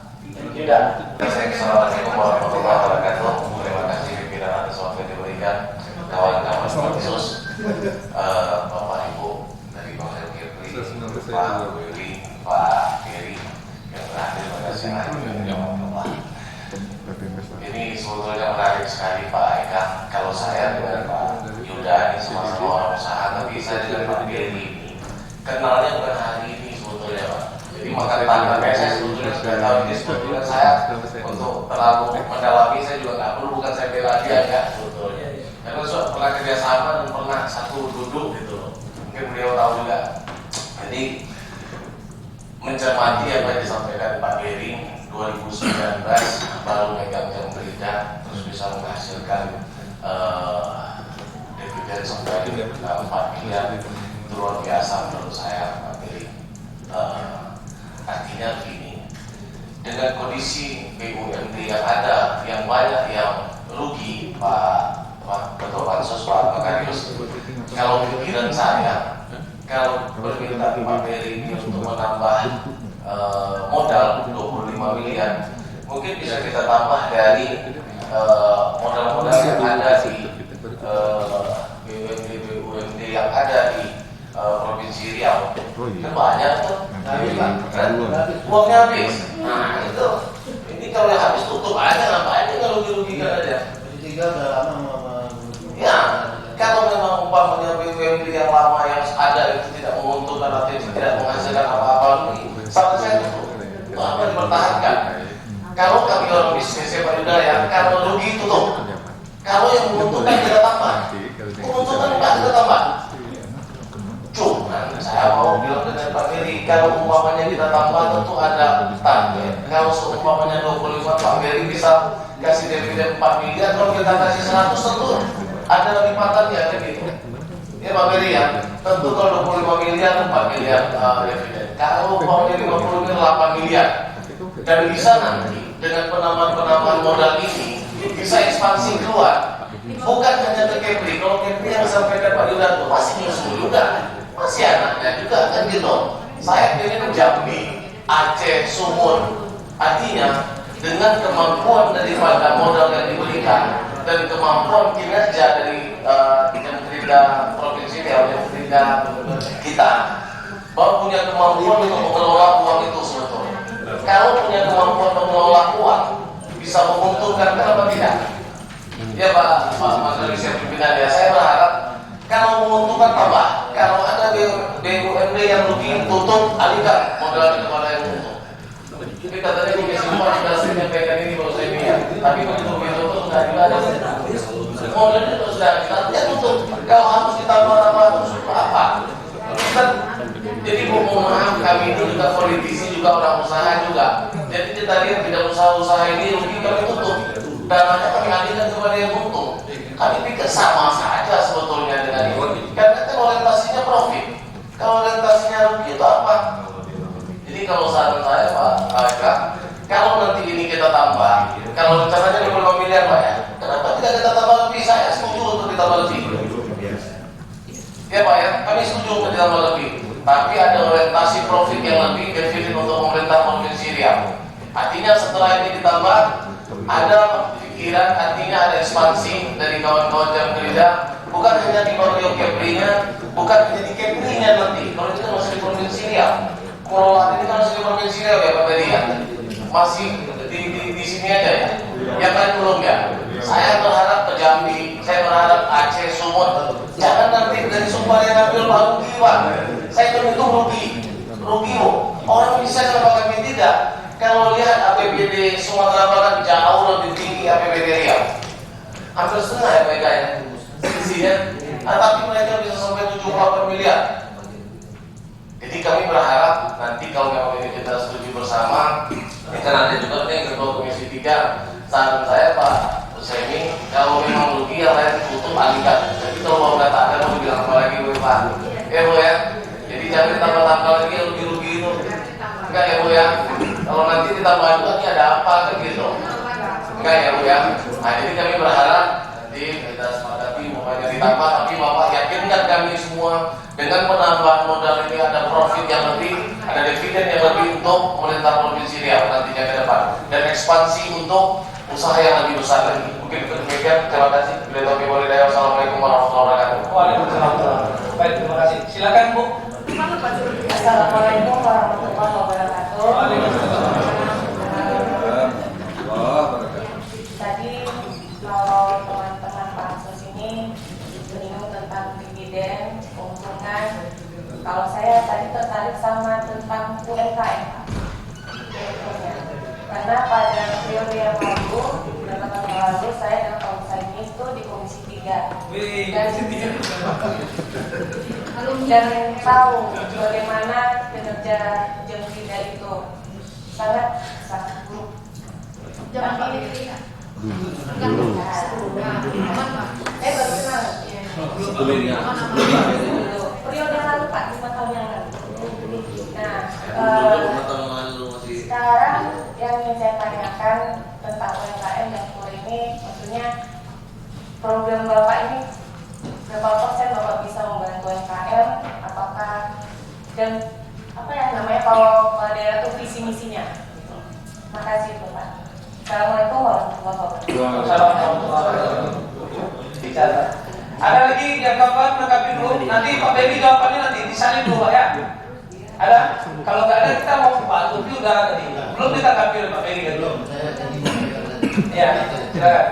Yuda. Assalamualaikum warahmatullahi wabarakatuh. Terima kasih pimpinan atas waktu yang diberikan kawan-kawan khusus Bapak Ibu dari Pak Kepri, Pak Willy, Pak Heri yang terakhir terima kasih Ini sebetulnya menarik sekali Pak Eka. Kalau saya dengan Pak Yuda ini sama-sama orang usaha, tapi saya dengan Pak Heri ini kenalnya bukan hari ini sebetulnya Pak. Jadi maka tanggapannya saya sebetulnya sudah tahu ini sebetulnya saya untuk terlalu mendalami saya juga nggak perlu, bukan saya bela dia ya sebetulnya. Karena sudah pernah kerjasama dan pernah satu duduk gitu loh. Mungkin beliau tahu juga. Jadi mencermati apa yang disampaikan Pak Heri 2019 baru megang jam kerja terus bisa menghasilkan dividen sampai 4 miliar itu luar biasa menurut saya Pak Heri. Artinya begini, dengan kondisi BUMD yang ada, yang banyak yang rugi, Pak Ketua Pansus, Pak Makarius, kalau pikiran saya, kalau permintaan Pak Heri ini untuk menambah modal 25 miliar, mungkin bisa kita tambah dari modal-modal yang ada di BUMD yang ada di Provinsi Riau. Kan banyak tuh, uangnya habis. Nah itu, ini kalau yang habis tutup aja, ngapain kalau dirugikan aja. Tinggal udah lama Ya, kalau memang umpamanya BUMD yang lama yang ada itu tidak menguntungkan atau tidak menghasilkan apa-apa lagi, sama saya itu apa dipertahankan. Kalau kami orang bisnis ya Pak Yuda ya, kalau rugi tutup. Kalau yang menguntungkan kita tambah, menguntungkan enggak kita tambah. Cuma saya mau bilang dengan Pak Heri, kalau umpamanya kita tambah tentu ada target. Kalau seumpamanya 25 Pak Heri bisa kasih dividen 4 miliar, kalau kita kasih 100 tentu ada lipatannya kan gitu. Ya Pak Heri ya, tentu kalau 25 miliar 4 miliar dividen. Kalau umpamanya 50 miliar 8 miliar. Dan bisa nanti dengan penambahan modal ini bisa ekspansi keluar. Bukan hanya ke Kepri, kalau Kepri yang disampaikan Pak Yuda itu masih nyusul juga. Masih anaknya juga kan gitu. Saya pilih Jambi, Aceh, Sumut. Artinya dengan kemampuan daripada modal yang diberikan dan kemampuan kinerja dari yang kerja provinsi Riau, yang kerja kita, bahwa punya kemampuan untuk mengelola uang itu sebetulnya. Kalau punya kemampuan mengelola uang bisa menguntungkan, kenapa tidak? Ya Pak Majelis Pimpinan, ya saya berharap kalau menguntungkan tambah, kalau ada BUMD yang rugi tutup, alihkan modalnya kepada yang untung. Tapi katanya Komisi 5 sudah menyampaikan ini baru saya lihat, tapi begitu tutup sudah ada modalnya itu sudah kita tutup. Kalau harus ditambah-tambah terus apa? Kan, jadi mohon maaf, kami itu juga politisi, juga orang usaha juga. Jadi kita lihat tidak usaha-usaha ini rugi, kami tutup. Dananya kami alihkan kepada yang untung. Kami pikir sama saja sebetulnya dengan ini. Karena kan orientasinya profit. Kalau orientasinya rugi itu apa? Jadi kalau saran saya Pak Eka, kalau nanti ini kita tambah, kalau rencananya 25 miliar Pak ya, kenapa tidak kita tambah lebih? Saya setuju untuk ditambah lebih. Ya Pak ya, kami setuju untuk ditambah lebih. Tapi ada orientasi profit yang lebih defisit untuk pemerintah Provinsi Riau. Artinya setelah ini ditambah, ada pikiran, artinya ada ekspansi dari kawan-kawan jam kerja, bukan hanya di Mario Kepri-nya, bukan hanya di Kepri-nya nanti. Kalau itu masih di Provinsi Riau, pengelolaan ini kan masih di Provinsi Riau ya Pak Bedi ya, masih di sini aja ya. Yang lain belum ya. Saya berharap ke Jambi, saya berharap Aceh, Sumut, jangan nanti dari Sumbar yang ambil Pak rugi Pak. Saya itu rugi Bu. Orang bisa kenapa kami tidak? Kalau lihat APBD Sumatera Barat jauh lebih tinggi APBD Riau, hampir setengah ya mereka ya, sisinya. Tapi mereka bisa sampai 78 miliar. Jadi kami berharap nanti kalau memang ini kita setuju bersama, kita nanti juga nih Ketua Komisi 3, saran saya Pak Husseini, kalau memang rugi yang lain tutup alihkan. Jadi kalau mau kata ada mau bilang apa lagi Pak? Ya Bu ya. Jadi jangan ditambah-tambah lagi rugi-rugi itu. Enggak ya Bu ya. Kalau nanti ditambah itu nanti ada apa kan gitu. Enggak ya Bu ya. Nah jadi kami berharap nanti kita sepakati pokoknya ditambah, tapi Bapak yakinkan kami semua dengan penambahan modal ini ada profit yang lebih, ada dividen yang lebih untuk pemerintah Provinsi Riau nantinya ke depan, dan ekspansi untuk usaha yang lebih besar lagi. Mungkin demikian. Terima kasih. Assalamualaikum warahmatullahi wabarakatuh. Waalaikumsalam. Baik, terima kasih. Silakan Bu. Assalamualaikum warahmatullahi wabarakatuh. Tadi kalau teman-teman pansus ini menyinggung tentang dividen, keuntungan. Kalau saya tadi tertarik sama tentang UMKM, karena pada periode yang lalu, beberapa tahun lalu, saya dan Pak Husseini itu di Komisi 3 dan tahu bagaimana kinerja Jemfida itu sangat buruk. Baru kenal. Periode yang lalu Pak, 5 tahun yang lalu. Nah, sekarang yang ingin saya tanyakan tentang UMKM dan KUR ini, maksudnya program Bapak ini berapa persen Bapak bisa membantu UMKM? Apakah dan apa ya namanya kalau daerah itu visi misinya? Makasih Bapak. Assalamualaikum warahmatullahi wabarakatuh. Ada lagi yang kawan menanggapi dulu. Nanti Pak Bedi jawabannya nanti disalin dulu Pak ya. Ada? Kalau nggak ada kita mau Pak Tupi udah tadi. Belum ditanggapi oleh Pak Bedi kan belum? Ya, silakan.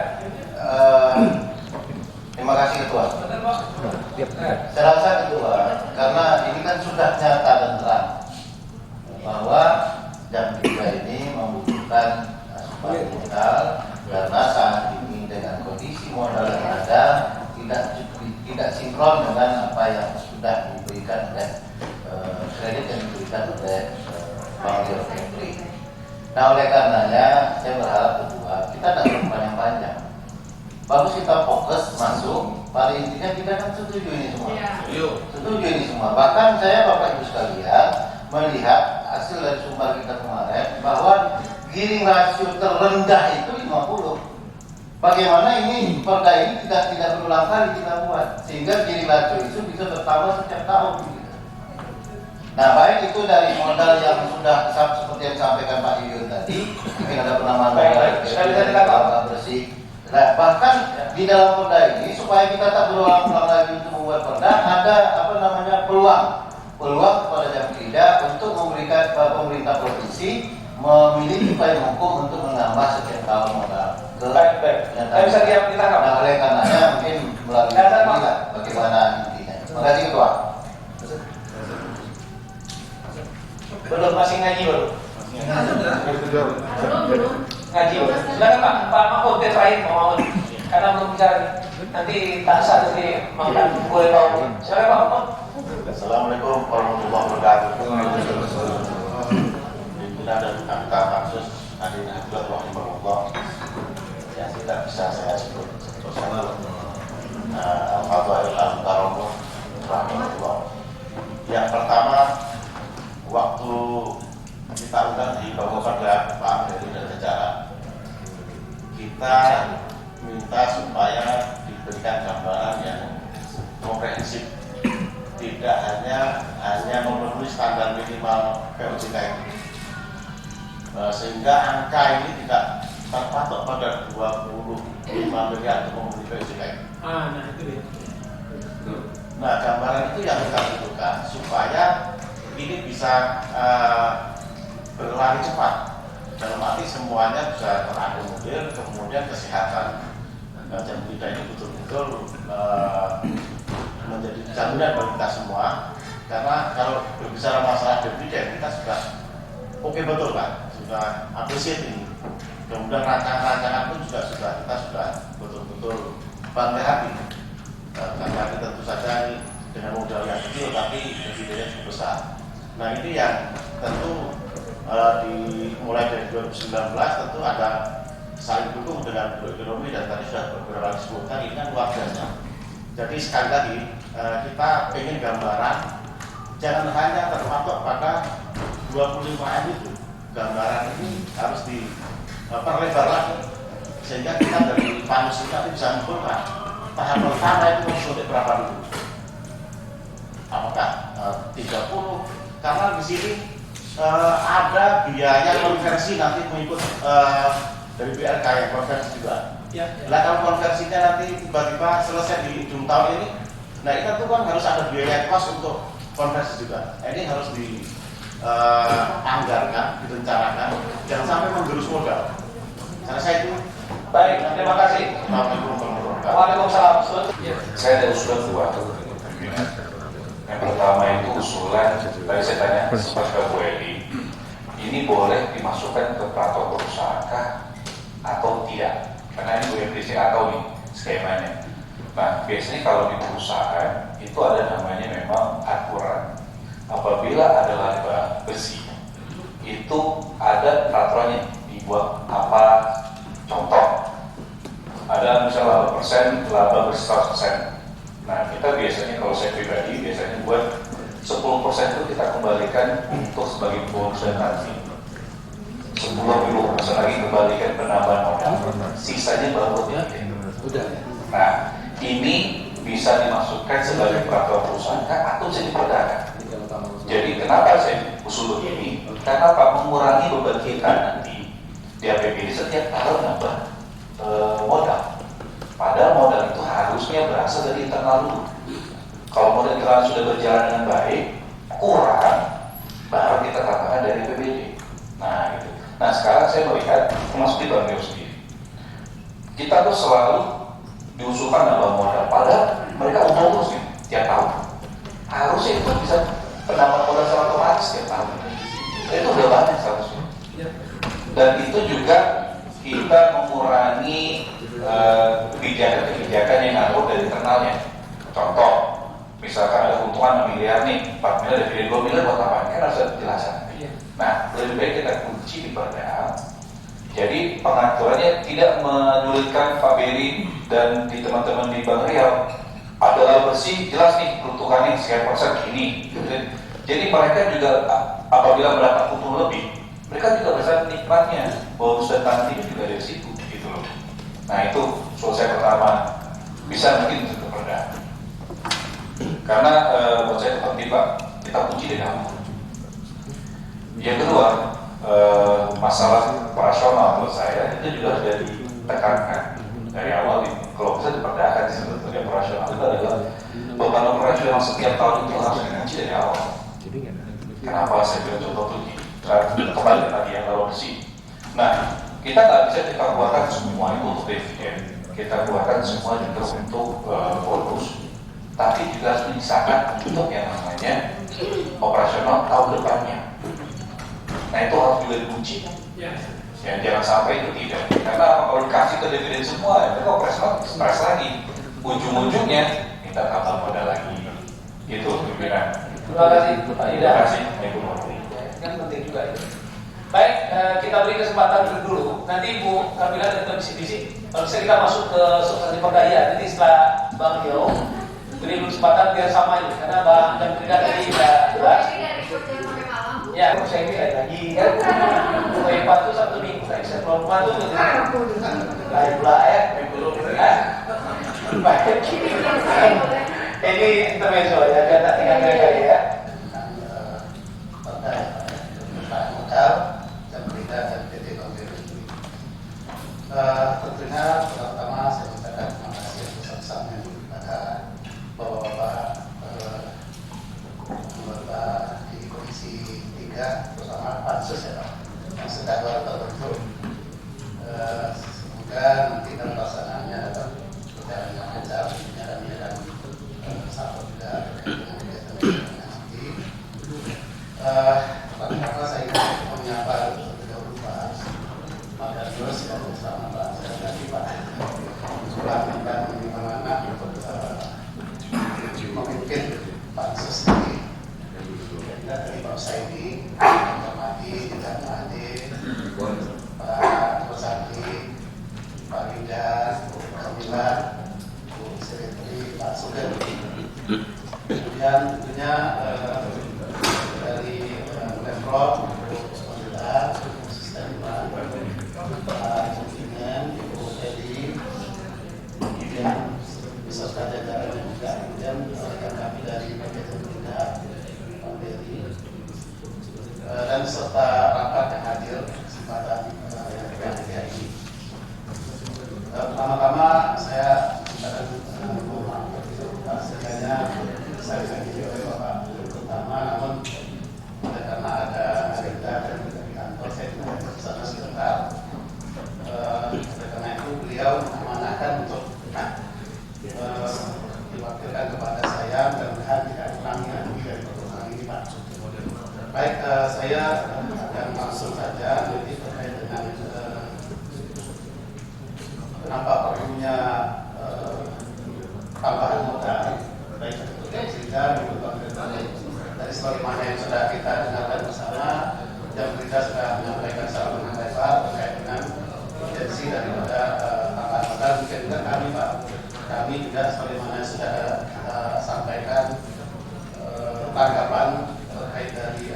Terima kasih Ketua. Saya rasa Ketua, karena ini kan sudah nyata dan terang bahwa jam 3 ini membutuhkan asupan modal, karena saat ini dengan kondisi modal yang ada tidak sinkron dengan apa yang sudah diberikan oleh kredit yang diberikan oleh Bank Kepri. Nah oleh karenanya saya berharap Ketua kita tidak panjang-panjang. Bagus kita fokus masuk. Pada intinya kita kan setuju ini semua. Setuju ini semua. Bahkan saya Bapak Ibu sekalian melihat hasil dari sumber kita kemarin bahwa giring rasio terendah itu 50. Bagaimana ini perda ini tidak berulang kali kita buat sehingga giring rasio itu bisa bertambah setiap tahun. Nah baik itu dari modal yang sudah seperti yang disampaikan Pak Yuyun tadi, mungkin ada penambahan modal bersih. Nah, bahkan di dalam perda ini supaya kita tak berulang-ulang lagi untuk membuat perda, ada peluang kepada jam kerja untuk memberikan pemerintah provinsi memiliki payung hukum untuk menambah setiap tahun modal. ke Baik. Saya bisa ditangkap. Nah, oleh karenanya mungkin melalui inilah bagaimana intinya. Terima kasih Ketua. Belum, masih ngaji baru. Belum. Ngaji baru. Silakan Pak Mahfud terakhir mohon. Karena belum bicara nanti tak sah jadi makan boleh tahu. Silakan Pak Mahfud. Assalamualaikum warahmatullahi wabarakatuh. Pimpinan dan anggota pansus hadirin hadirat rahimahullah yang tidak bisa saya sebut personal. Al-Fadhail Al-Karomuh rahimahullah. Yang pertama, waktu kita undang di pada Pak Ferry dan jajaran, kita minta supaya diberikan gambaran yang komprehensif, tidak hanya memenuhi standar minimal POJK ini, sehingga angka ini tidak terpatok pada 25 miliar untuk memenuhi POJK ini. Nah itu dia. Nah, gambaran itu yang kita butuhkan supaya ini bisa berlari cepat. Dalam arti semuanya bisa terakomodir, kemudian kesehatan jam kita ini betul-betul menjadi jaminan bagi kita semua. Karena kalau berbicara masalah dividen, kita sudah oke betul Pak, sudah appreciate ini. Kemudian rancangan-rancangan pun kita sudah betul-betul bangga hati. Karena kita tentu saja ini dengan modal yang kecil tapi dividennya cukup besar. Nah ini yang tentu dimulai dari 2019 tentu ada saling dukung dengan ekonomi dan tadi sudah beberapa kali disebutkan ini kan luar biasa. Jadi sekali lagi kita ingin gambaran jangan hanya terpatok pada 25 M itu. Gambaran ini harus diperlebar lagi sehingga kita dari panus ini nanti bisa menentukan tahap pertama itu untuk berapa dulu. Apakah 30? Karena di sini ada biaya konversi nanti mengikut dari BRK yang konversi juga. Nah kalau konversinya nanti tiba-tiba selesai di ujung tahun ini, nah itu tentu kan harus ada biaya kos untuk konversi juga. Ini harus dianggarkan, direncanakan, jangan sampai menggerus modal. Karena saya itu. Baik, terima kasih. Waalaikumsalam. Saya ada usulan dua. Yang pertama itu usulan, tadi saya tanya sempat ke Bu Eli, ini boleh dimasukkan ke peraturan perusahaan atau tidak? Karena ini Bu Eli saya nggak tahu nih skemanya. Nah biasanya kalau di perusahaan itu ada namanya memang aturan. Apabila ada laba besi, itu ada peraturannya dibuat apa? Contoh, ada misalnya laba persen, laba bersih 100%. Nah kita biasanya kalau saya pribadi biasanya buat 10% itu kita kembalikan untuk sebagai bonus dan nanti 10% lagi kembalikan penambahan modal, sisanya baru udah. Nah ini bisa dimasukkan sebagai peraturan perusahaan atau bisa diperdakan. Jadi kenapa saya usul begini? Karena apa? Mengurangi beban kita nanti di APBD setiap tahun nambah modal. Padahal modal itu harusnya berasal dari internal dulu. Kalau modal internal sudah berjalan dengan baik, kurang, baru kita tambahkan dari APBD. Nah, gitu. Nah sekarang saya melihat, termasuk di Bang Rio sendiri, kita tuh selalu diusulkan nambah modal. Padahal mereka umum terus nih, tiap tahun. Harusnya itu bisa penambah modal secara otomatis tiap tahun. Itu udah banyak seharusnya. Dan itu juga kita mengurangi kebijakan-kebijakan yang ngaruh dari internalnya. Contoh, misalkan ada keuntungan 6 miliar nih, 4 miliar dari 2 miliar buat apa? Kan harus ada penjelasan. Nah, lebih baik kita kunci di perda. Jadi pengaturannya tidak menyulitkan Pak Beri dan di teman-teman di Bang Riau. Ada laba bersih, jelas nih peruntukannya sekian persen gini. Jadi mereka juga apabila mendapat keuntungan lebih, mereka juga bisa nikmatnya. Bonus dan nantinya juga dari situ. Nah itu selesai pertama, bisa mungkin untuk perda. Karena buat saya penting Pak, kita kunci dari awal. Yang kedua, masalah operasional menurut saya itu juga sudah ditekankan dari awal ini. Kalau bisa diperdakan sebetulnya operasional itu adalah beban operasional setiap tahun itu harus dikunci dari awal. Kenapa saya bilang contoh tuh kembali lagi yang laba bersih. Nah kita nggak bisa kita keluarkan semua itu untuk dividen, kita keluarkan semua juga untuk bonus, tapi juga harus menyisakan untuk yang namanya operasional tahun depannya. Nah itu harus juga dikunci. Ya, jangan sampai itu tidak. Karena kalau dikasih ke dividen semua, itu operasional stres lagi. Ujung-ujungnya kita tambah modal lagi. Itu pimpinan. Terima kasih Pak Ida. Terima kasih. Kan penting juga itu. Baik, kita beri kesempatan dulu. Nanti Ibu Kamila kita bisik-bisik. Kalau bisa kita masuk ke substansi perdaya. Nanti setelah Bang Yo beri kesempatan biar sama ini. Karena Bang Jam Frida tadi sudah. Ya, saya ini lagi kan. Pak itu 1 minggu kan. Saya keluar rumah tuh lain pula ya, minggu kan. Baik. Ini intermezzo ya, kata tinggal kali ya. Tentunya pertama saya ucapkan terima kasih sebesar-besarnya kepada bapak-bapak anggota di Komisi 3 terutama Pansus ya Pak yang sudah baru terbentuk. Semoga nanti dalam pelaksanaannya dapat berjalan dengan lancar dan sahabat juga terkait dengan kegiatan nanti. Pertama saya ingin menyapa terus yang bersama Pak Sekretari Pak Sulaiman dan bagaimana memimpin Pansus ini kita dari Pak Saidi, Pak Madi, Pak Madi, Pak Rosadi, Pak Rinda, Bu Kamila, Bu Sekretari, Pak Sugeng. Kemudian tentunya dari Pemprov, Bu Pemerintah, Sistem Pak Pimpinan, Ibu Edi, kemudian beserta jajarannya juga, kemudian rekan kami dari Bagian Pemerintah, Pak Beri, dan serta rapat yang hadir kesempatan yang berbahagia ini. Pertama-tama saya mengucapkan mohon maaf setidaknya saya dipanggil oleh Bapak pertama, namun karena ada agenda dan di kantor saya tidak bisa sebentar. Karena itu beliau mengamanahkan untuk diwakilkan kepada saya dan tidak ulangi lagi dari pertemuan ini Pak. Baik, saya akan langsung saja jadi terkait dengan kenapa perlunya tambahan modal baik untuk cerita maupun dari sebagaimana yang sudah kita dengarkan bersama, yang kita sudah menyampaikan secara mengenai terkait dengan urgensi daripada tambahan modal. Mungkin juga kami Pak, kami juga sebagaimana sudah kita sampaikan tanggapan terkait dari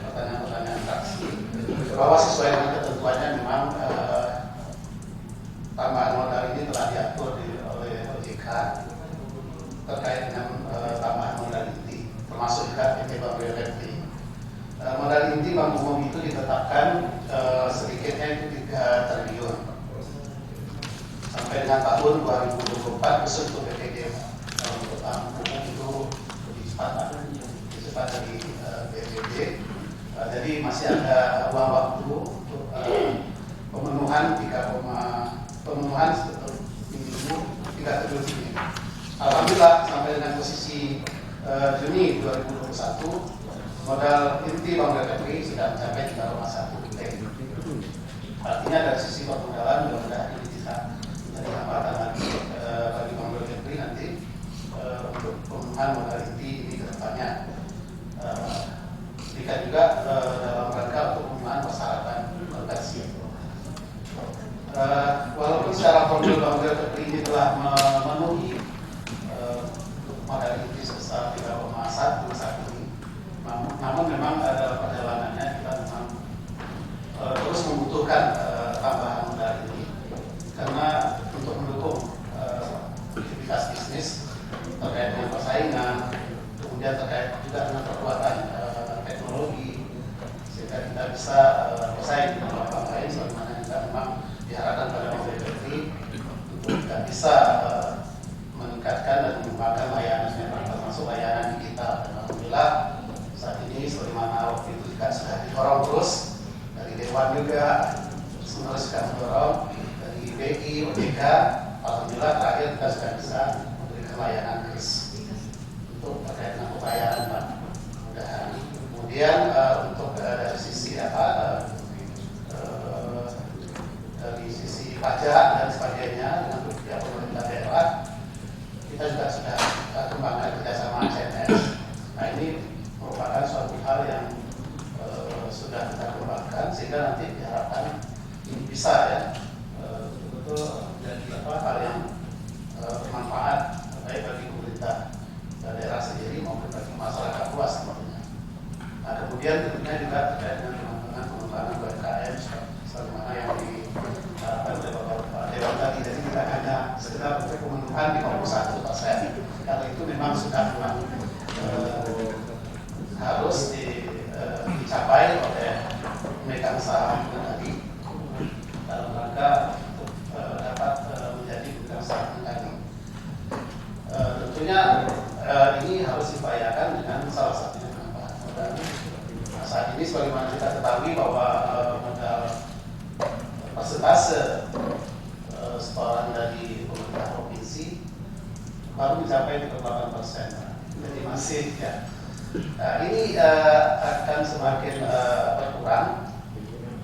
pertanyaan-pertanyaan fraksi bahwa sesuai dengan ketentuannya memang tambahan modal ini telah diatur oleh OJK terkait dengan tambahan modal inti, termasuk juga PT Bank BRI. Modal inti bank umum itu ditetapkan sedikitnya itu 3 triliun sampai dengan tahun 2024 khusus untuk PTG. Kalau untuk bank umum itu lebih cepat dari BPD. Jadi masih ada ruang waktu untuk pemenuhan 3 triliun ini. Alhamdulillah sampai dengan posisi Juni 2021 modal inti Bank BRI sudah mencapai 3,1 triliun. Artinya dari sisi permodalan mudah-mudahan ini bisa menjadi hambatan lagi bagi Bank BRI nanti untuk pemenuhan modal inti ini ke depannya. Jika juga dalam rangka untuk pemenuhan persyaratan konversi. Walaupun secara formal Bank BRI ini telah memenuhi modal inti sebesar 3,1 saat ini, namun memang dalam perjalanannya kita memang terus membutuhkan tambahan modal ini karena untuk mendukung aktivitas bisnis terkait dengan persaingan, kemudian terkait juga dengan perkuatan teknologi sehingga kita bisa bersaing dengan bank lain, sebagaimana kita memang diharapkan pada Bank BRI untuk kita bisa meningkatkan dan mengembangkan layanan termasuk layanan digital. Dan alhamdulillah saat ini sebagaimana waktu itu juga sudah didorong terus dari Dewan juga terus memberikan layanan kris untuk terkait dengan pembayaran Pak. Mudah-mudahan. Kemudian untuk dari sisi dari sisi pajak dan sebagainya dengan pihak pemerintah daerah, kita juga sudah kembangkan kerjasama CNS. Nah ini merupakan suatu hal yang sudah kita kembangkan sehingga nanti diharapkan ini bisa ya betul menjadi hal yang bermanfaat baik bagi pemerintah daerah sendiri maupun bagi masyarakat luas tentunya. Nah kemudian tentunya juga terkait dengan pengembangan UMKM sebagaimana yang diharapkan oleh Bapak Dewan tadi. Jadi tidak hanya sekedar untuk pemenuhan di 51%, karena itu memang sudah harus dicapai oleh pemegang saham tadi dalam rangka untuk dapat menjadi pemegang saham tadi. Tentunya ini harus diupayakan dengan salah satunya penambahan modal. Nah, saat ini sebagaimana kita ketahui bahwa modal persentase setoran dari pemerintah provinsi baru mencapai 8%. Jadi masih ya. Nah, ini akan semakin berkurang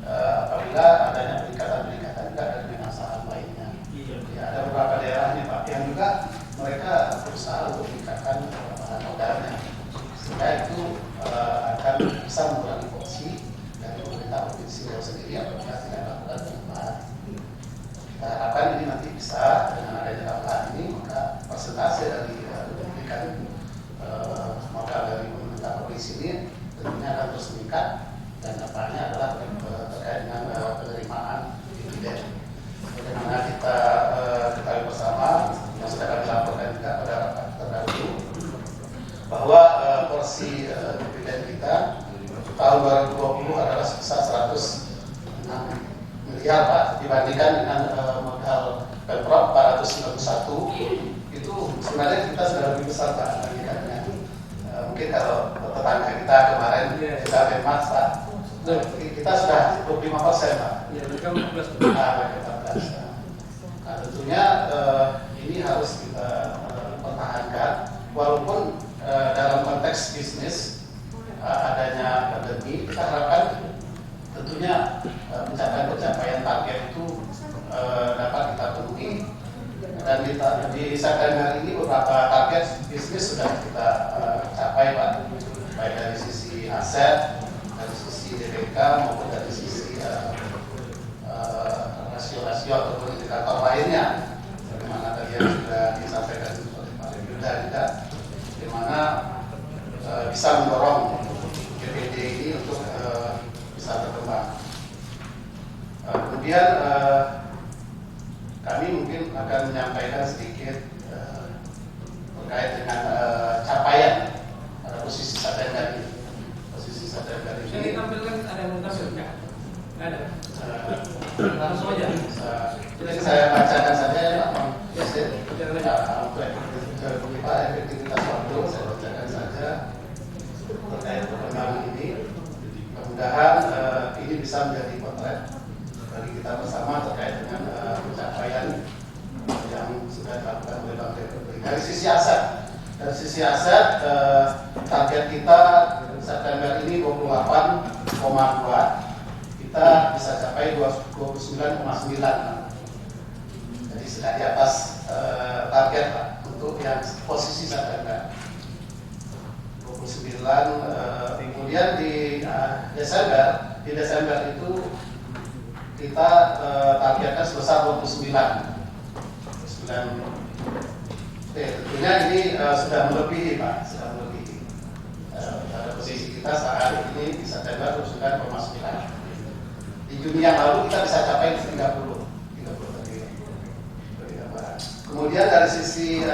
apabila adanya peningkatan-peningkatan juga dari pemegang saham lainnya. Ya, ada beberapa daerah nih Pak yang juga mereka berusaha untuk meningkatkan penambahan modalnya, sehingga itu akan bisa mengurangi porsi dari pemerintah provinsi itu sendiri apabila tidak melakukan penambahan. Kita harapkan ini nanti bisa dengan adanya tambahan ini maka persentase dari pendidikan modal dari pemerintah provinsi ini tentunya akan terus meningkat dan dampaknya adalah terkait dengan penerimaan dividen. Bagaimana kita ketahui bersama yang sudah kami laporkan juga pada rapat terdahulu bahwa porsi dividen kita tahun 2020 adalah sebesar 106 miliar Pak, dibandingkan dengan modal Pemprov 491 itu sebenarnya kita sudah lebih besar Pak dibandingkannya. Mungkin kalau tetangga kita kemarin sudah benchmark Pak, kita sudah 25% Pak. Ya, mereka 14%. Nah, tentunya ini harus kita pertahankan walaupun dalam konteks bisnis adanya pandemi, kita harapkan tentunya pencapaian target itu dapat kita penuhi. Dan di September ini beberapa target bisnis sudah kita capai Pak, baik dari sisi aset, dari sisi DPK maupun dari sisi rasio-rasio ataupun indikator lainnya. Bagaimana tadi yang sudah disampaikan oleh Pak Yuda juga, di mana bisa mendorong DPD ini untuk bisa berkembang. Kemudian kami mungkin akan menyampaikan sedikit terkait dengan capaian pada posisi Satria ini. Posisi Satria ini. Yang ditampilkan ada yang muntasir nggak? Nggak ada. Langsung aja. Jadi saya bacakan saja ya Pak. Untuk efektivitas waktu saya bacakan saja terkait perkembangan ini. Mudah-mudahan ini bisa menjadi potret bagi kita bersama terkait dengan pencapaian yang sudah dilakukan oleh Bank BRI. Dari sisi aset, target kita September ini 28,2, kita bisa capai 29,9. Jadi sudah di atas target Pak untuk yang posisi September 29. Kemudian di Desember itu kita targetkan sebesar 29. Tentunya ini sudah melebihi Pak, sudah melebihi. Pada posisi kita saat ini di September 29,9. Di Juni yang lalu kita bisa capai 30 tadi. Kemudian dari sisi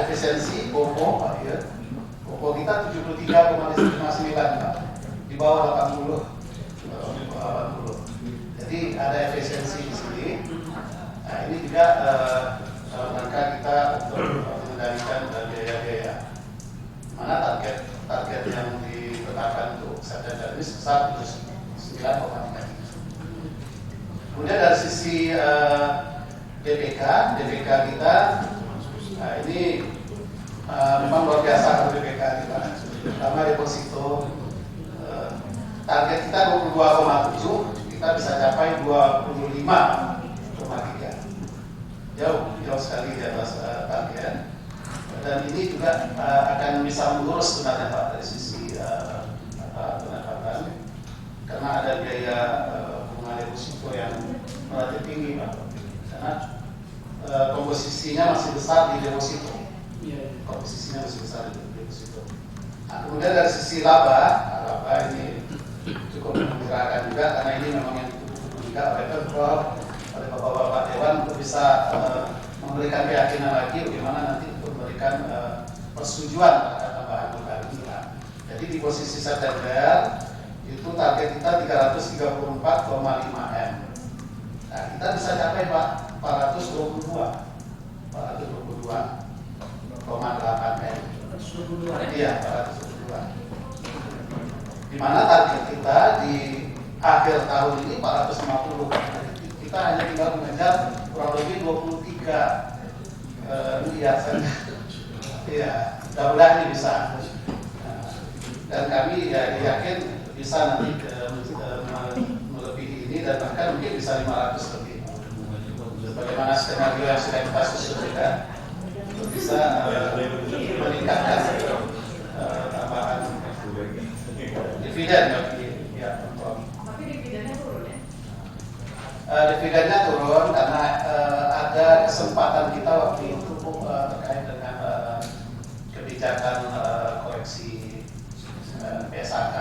efisiensi Popo Pak ya. Popo kita 73,59 Pak, di bawah 80. Jadi ada efisiensi di sini. Nah ini juga rangka kita untuk mengendalikan biaya-biaya. Mana target yang ditetapkan untuk September ini sebesar 9,3. Kemudian dari sisi DPK kita Nah ini memang luar biasa BPK kita, pertama deposito target kita 22,7, kita bisa capai 25,3, jauh sekali di atas target. Dan ini juga akan bisa mengurus sebenarnya Pak dari sisi pendapatan, karena ada biaya bunga deposito yang relatif tinggi Pak, karena komposisinya masih besar di deposito. Komposisinya masih besar di deposito. Nah, kemudian dari sisi laba ini cukup menggerakkan juga, karena ini memang yang ditunggu juga oleh Pemprov, oleh Bapak-Bapak Dewan untuk bisa memberikan keyakinan lagi bagaimana nanti untuk memberikan persetujuan terhadap tambahan modal ini. Jadi di posisi September itu target kita 334,5 M. Nah, kita bisa capai Pak 422,8 M. Iya, 422. Di mana target kita di akhir tahun ini 450. Kita hanya tinggal mengejar kurang lebih 23 miliar saja. Iya, mudah-mudahan ini bisa. Dan kami yakin bisa nanti melebihi ini dan bahkan mungkin bisa 500 lebih. Bagaimana skenario yang sudah kita susun untuk bisa meningkatkan tambahan dividen bagi pihak Pemprov. Tapi dividennya turun ya? Dividennya turun karena ada kesempatan kita waktu itu terkait dengan kebijakan koreksi PSAK,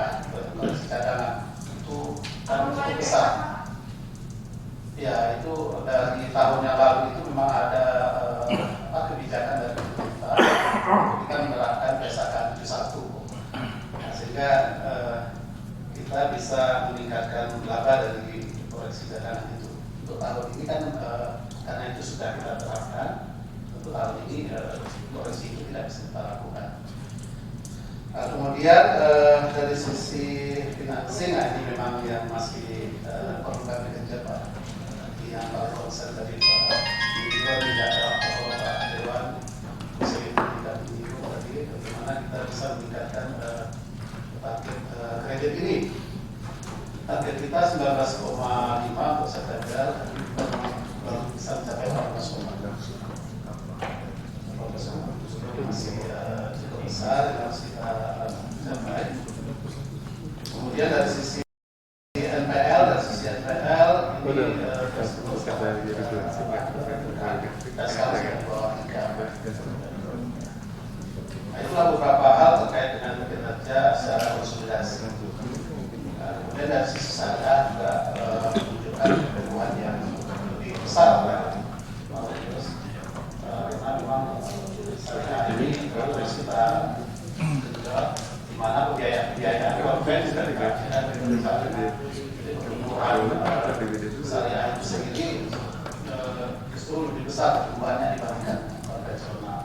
koreksi cadangan itu cukup besar. Ya itu dari tahun yang lalu itu memang ada kebijakan dari pemerintah kita menerapkan PSAK 71. Nah, sehingga kita bisa meningkatkan laba dari koreksi cadangan itu. Untuk tahun ini kan karena itu sudah kita terapkan, untuk tahun ini koreksi itu tidak bisa kita lakukan. Nah, kemudian dari sisi financing, ini memang yang masih perlu kami kejar Pak. Yang paling konsen tadi Pak Dewan tidak Pak Dewan saya tidak menyinggung tadi bagaimana kita bisa meningkatkan target kredit ini. Target kita 19,5 untuk September, baru bisa mencapai 14,6. Masih cukup besar yang harus kita capai. Kemudian dari sisi NPL ini kita sekarang sudah bawah 3. Nah, itulah beberapa hal terkait dengan kinerja secara konsolidasi. Kemudian dari sisi syariah juga menunjukkan pertumbuhan yang lebih besar karena memang syariah ini harus kita genjot, di mana pembiayaan konven sudah dikaitkan dengan pertumbuhan syariah itu sendiri justru lebih besar pertumbuhannya dibandingkan konvensional.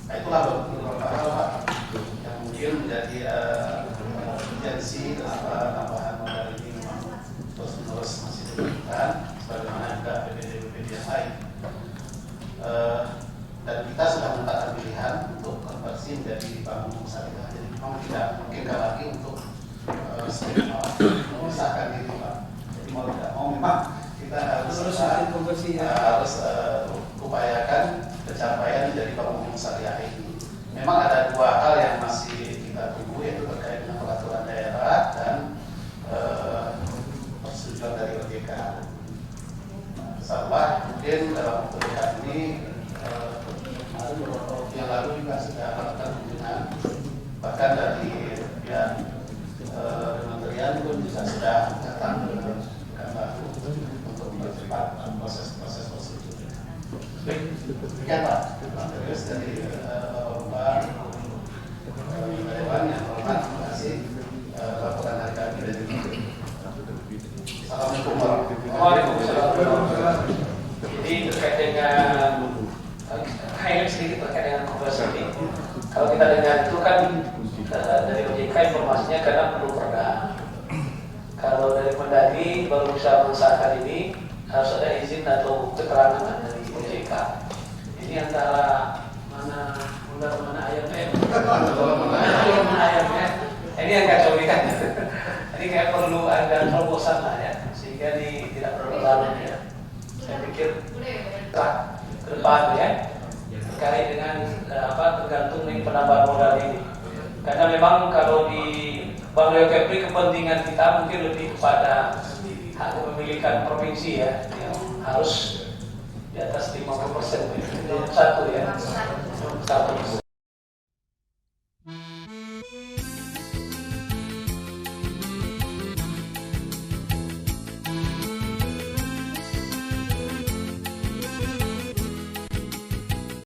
Nah, itulah beberapa hal Pak yang mungkin menjadi urgensi kenapa tambahan modal ini memang terus-menerus masih dibutuhkan, sebagaimana juga BPD yang lain. Dan kita sudah menetapkan pilihan untuk konversi menjadi bank umum syariah. Jadi memang tidak mungkinkan lagi untuk memisahkan diri Pak. Jadi mau tidak mau memang kita harus upayakan pencapaian dari bank umum syariah ini. Memang ada dua hal yang masih kita tunggu, yaitu terkait dengan peraturan daerah dan persetujuan dari OJK. Insyaallah mungkin dalam waktu dekat ini beberapa waktu yang lalu juga sudah melakukan kunjungan, bahkan dari pihak kementerian pun juga sudah datang ke Pekanbaru untuk mempercepat proses prosedur. Baik, demikian Pak. Terus dari Bapak Dewan yang hormat, terima kasih laporan dari kami dari Assalamualaikum warahmatullahi wabarakatuh. Jadi terkait dengan highlight sedikit terkait dengan konversi ini. Kalau kita dengar itu kan dari OJK informasinya karena perlu perda. Kalau dari Mendagri baru bisa mengesahkan ini harus ada izin atau keterangan dari OJK. Ini antara mana ular mana ayam mana ayam ya. Ini yang kacau ini kan. Ini kayak perlu ada terobosan lah ya, sehingga ini tidak berlarut ya. Saya pikir ke depan ya terkait dengan tergantung dengan penambahan modal ini. Karena memang kalau di Bank Riau Kepri kepentingan kita mungkin lebih kepada hak kepemilikan provinsi ya, yang harus di atas 50% satu ya. 1%.